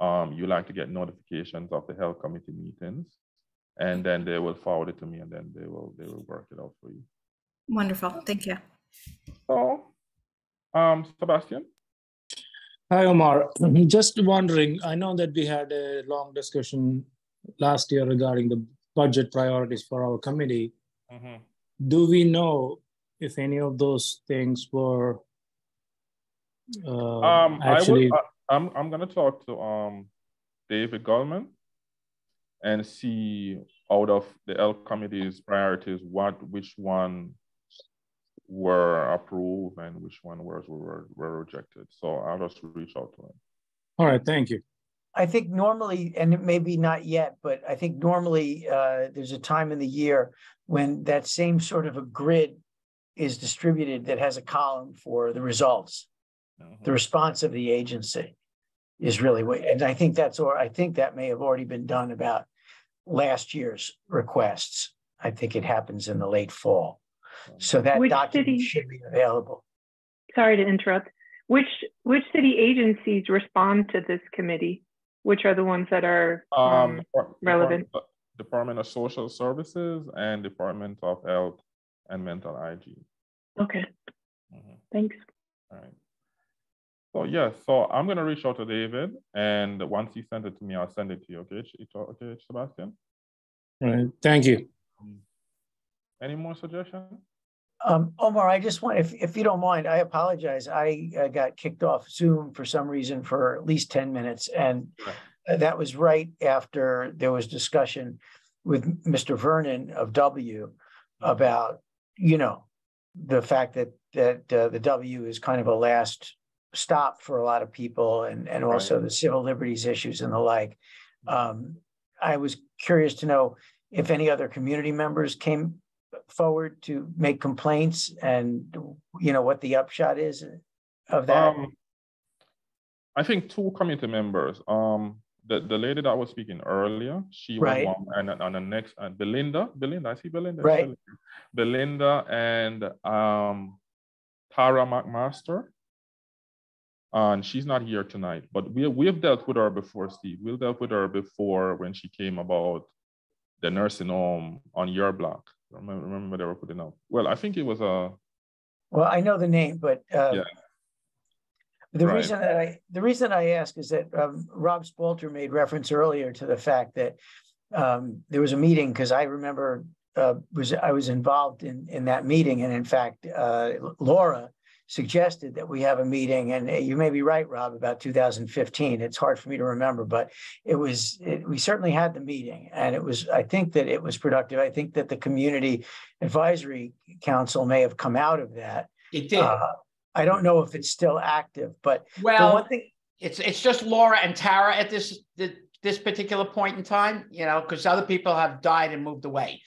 you like to get notifications of the health committee meetings, and then they will forward it to me, and then they will work it out for you. Wonderful, thank you. So, Sebastian. Hi, Omar. Just wondering, I know that we had a long discussion last year regarding the budget priorities for our committee. Do we know if any of those things were actually? I'm going to talk to David Goldman and see out of the L committee's priorities which one were approved and which one were rejected. So I'll just reach out to him. All right, thank you. I think normally, and maybe not yet, but I think normally there's a time in the year when that same sort of a grid is distributed that has a column for the results. The response of the agency is really what, and I think that may have already been done about last year's requests. I think it happens in the late fall. So that document should be available. Sorry to interrupt. Which city agencies respond to this committee? Which are the ones that are relevant? Department of Social Services and Department of Health and Mental Hygiene. Okay. Thanks. All right. So yes, so I'm gonna reach out to David, and once he sends it to me, I'll send it to you. Okay, okay, Sebastian. All right. Thank you. Any more suggestions? Omar, I just want, if you don't mind, I apologize. I got kicked off Zoom for some reason for at least 10 minutes. And that was right after there was discussion with Mr. Vernon of W about, you know, the fact that the W is kind of a last stop for a lot of people, and also the civil liberties issues and the like. I was curious to know if any other community members came forward to make complaints, and you know what the upshot is of that. I think 2 committee members. The lady that was speaking earlier, she was one, and on the next, Belinda, I see Belinda. Right. Belinda and Tara McMaster. And she's not here tonight, but we've dealt with her before, Steve. We've dealt with her before when she came about the nursing home on your block. Remember they were putting up. Well, I think it was a. Well, I know the name, but yeah. The reason I ask is that Rob Spalter made reference earlier to the fact that there was a meeting, because I remember I was involved in that meeting, and in fact, Laura suggested that we have a meeting, and you may be right, Rob, about 2015. It's hard for me to remember, but we certainly had the meeting, and I think that it was productive. I think that the Community Advisory Council may have come out of that. It did. I don't know if it's still active, but well, the one thing, it's just Laura and Tara at this particular point in time, you know, because other people have died and moved away.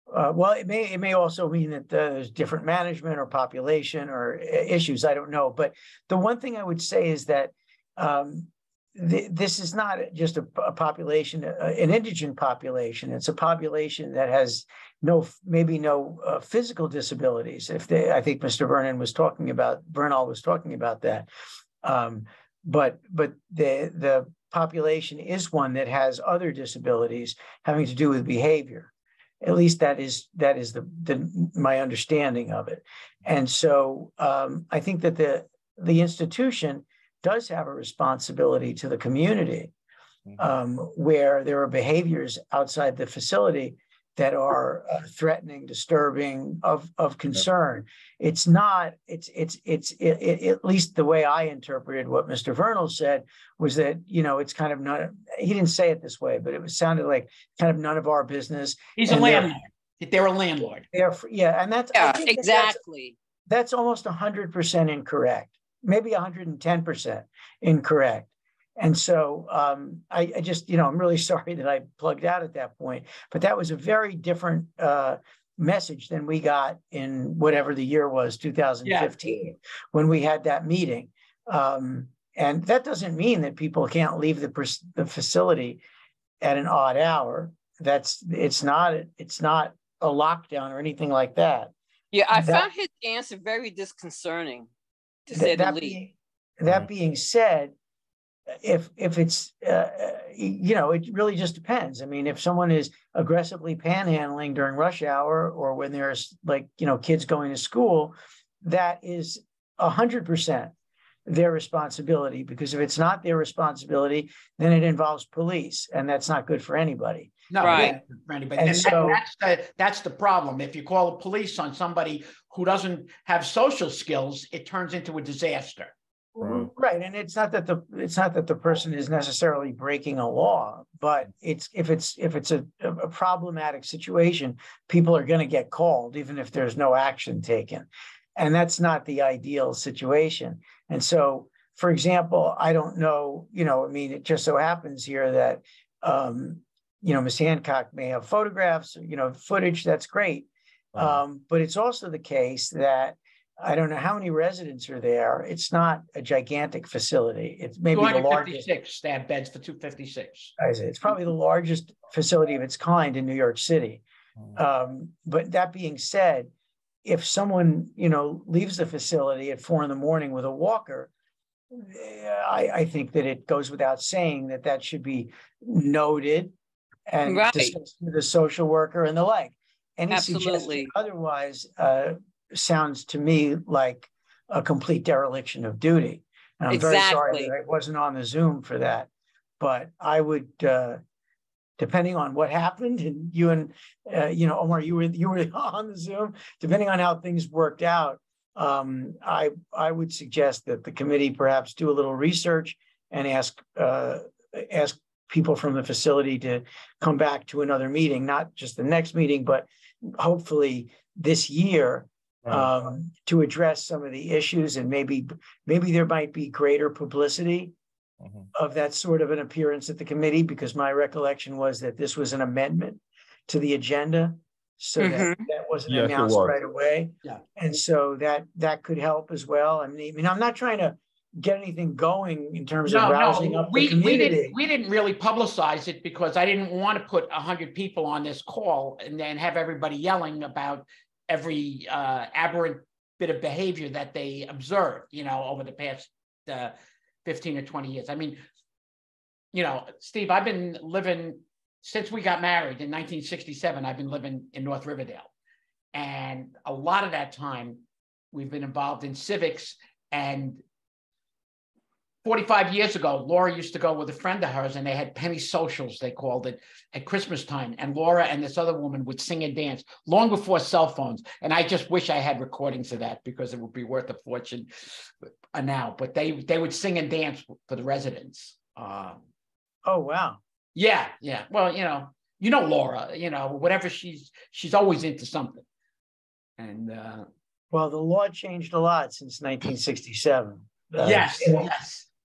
Well, it may also mean that there's different management or population or issues. I don't know. But the one thing I would say is that this is not just a population, an indigent population. It's a population that has maybe no physical disabilities. I think Mr. Bernal was talking about that. But the population is one that has other disabilities having to do with behavior. At least that is my understanding of it. And so I think that the institution does have a responsibility to the community, where there are behaviors outside the facility that are threatening, disturbing, of concern. It's not, at least the way I interpreted what Mr. Vernal said was that, you know, it's kind of not, he didn't say it this way, but it sounded like kind of none of our business. He's a landlord. They're a landlord. Yeah, and that's, yeah, exactly. That's almost 100% incorrect, maybe 110% incorrect. And so I just, you know, I'm really sorry that I plugged out at that point, but that was a very different message than we got in whatever the year was, 2015, when we had that meeting. And that doesn't mean that people can't leave the facility at an odd hour. It's not a lockdown or anything like that. Yeah, I found his answer very disconcerting, to say the least. That being said, if it's, you know, it really just depends. I mean, if someone is aggressively panhandling during rush hour, or when there's, like, you know, kids going to school, that is 100% their responsibility, because if it's not their responsibility, then it involves police, and that's not good for anybody. No, right. For anybody. And that's the problem. If you call the police on somebody who doesn't have social skills, it turns into a disaster. Right, and it's not that the person is necessarily breaking a law, but if it's a problematic situation, people are going to get called even if there's no action taken, and that's not the ideal situation. And so, for example, I don't know, you know, I mean, it just so happens here that you know, Ms. Hancock may have photographs, you know, footage. That's great, but it's also the case that I don't know how many residents are there. It's not a gigantic facility. It's maybe the largest. 256 stab beds for 256. It's probably the largest facility of its kind in New York City. But that being said, if someone, you know, leaves the facility at 4 a.m. with a walker, I think that it goes without saying that should be noted and discussed with the social worker and the like. Any suggestion otherwise sounds to me like a complete dereliction of duty. And I'm very sorry that I wasn't on the Zoom for that, but I would, depending on what happened, and you and Omar, you were on the Zoom. Depending on how things worked out, I would suggest that the committee perhaps do a little research and ask people from the facility to come back to another meeting, not just the next meeting, but hopefully this year, to address some of the issues, and maybe there might be greater publicity of that sort of an appearance at the committee, because my recollection was that this was an amendment to the agenda, so that wasn't announced right away. Yeah. And so that could help as well. I mean, I'm not trying to get anything going in terms of rousing up the community. We didn't really publicize it because I didn't want to put 100 people on this call and then have everybody yelling about every aberrant bit of behavior that they observed, over the past 15 or 20 years. I mean, Steve, I've been living, since we got married in 1967, I've been living in North Riverdale. And a lot of that time, we've been involved in civics. And 45 years ago, Laura used to go with a friend of hers, and they had penny socials, they called it, at Christmas time. And Laura and this other woman would sing and dance long before cell phones. And I just wish I had recordings of that, because it would be worth a fortune now. But they would sing and dance for the residents. Oh, wow. Yeah. Well, Laura, whatever she's always into something. And well, the law changed a lot since 1967. Yes.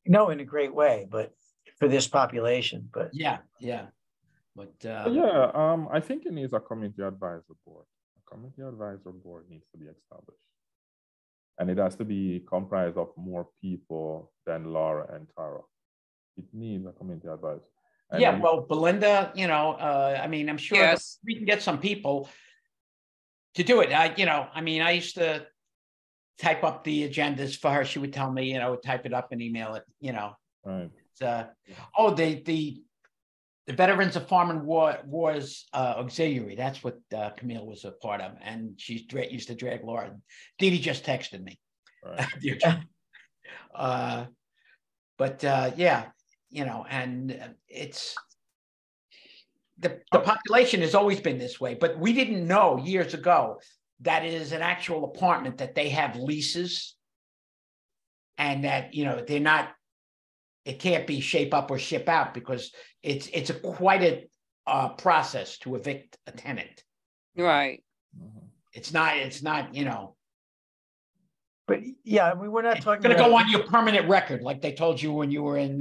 No, in a great way, but for this population. But yeah. But I think it needs a community advisor board. A community advisor board needs to be established, and it has to be comprised of more people than Laura and Tara. It needs a community advisor. And well, Belinda, I mean, I'm sure we can get some people to do it. I used to type up the agendas for her. She would tell me, type it up and email it, Right. The Veterans of Farm and Wars Auxiliary. That's what Camille was a part of. And she used to drag Laura. Dee Dee just texted me. Right. And it's the population has always been this way, but we didn't know years ago that it is an actual apartment, that they have leases, and that, they're not, it can't be shape up or ship out, because it's quite a process to evict a tenant. Right. It's not, But yeah, we're not talking going to go on your permanent record, like they told you when you were in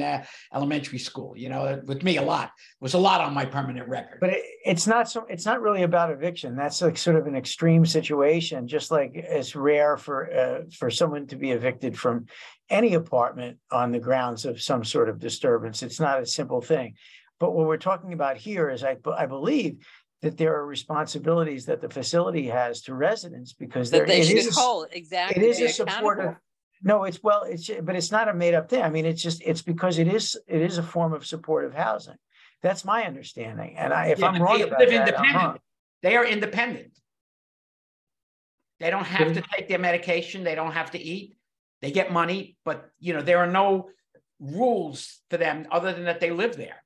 elementary school. With me, it was a lot on my permanent record. But it's not really about eviction. That's like sort of an extreme situation, just like it's rare for someone to be evicted from any apartment on the grounds of some sort of disturbance. It's not a simple thing. But what we're talking about here is, I believe, that there are responsibilities that the facility has to residents, because that they should hold. Exactly. It is a supportive. No, but it's not a made up thing. I mean, it's because it is a form of supportive housing. That's my understanding. And if I'm wrong about that, I'm wrong. They are independent. They don't have to take their medication. They don't have to eat. They get money, but there are no rules for them other than that they live there.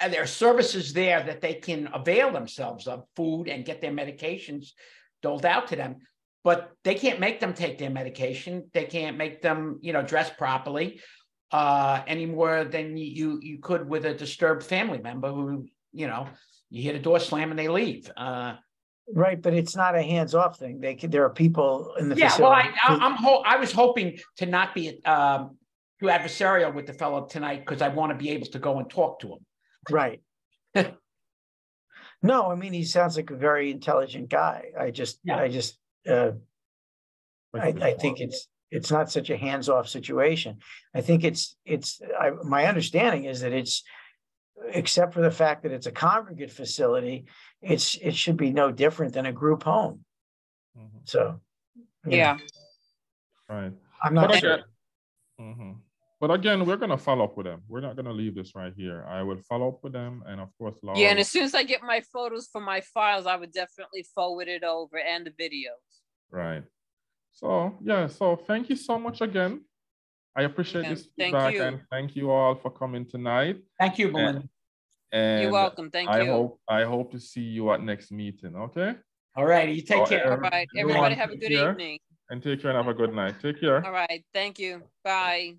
And there are services there that they can avail themselves of, food, and get their medications doled out to them. But they can't make them take their medication. They can't make them, dress properly any more than you could with a disturbed family member who, you hear the door slam and they leave. Right, but it's not a hands-off thing. There are people in the facility. Well, I was hoping to not be too adversarial with the fellow tonight, because I want to be able to go and talk to him. Right. No, I mean, he sounds like a very intelligent guy. I think it's not such a hands-off situation. I think my understanding is that it's, except for the fact that it's a congregate facility, it should be no different than a group home. So yeah. Right. I'm not sure. But again, we're going to follow up with them. We're not going to leave this right here. I will follow up with them. And of course, Laura. Yeah, and as soon as I get my photos from my files, I would definitely forward it over, and the videos. Right. So, yeah. So thank you so much again. I appreciate this Thank feedback you. and thank you all for coming tonight. Thank you, Belinda. And you're welcome. Thank you. I hope to see you at next meeting. Okay. All right. You take care. All right. Everybody have a good evening. And take care and have a good night. Take care. All right. Thank you. Bye.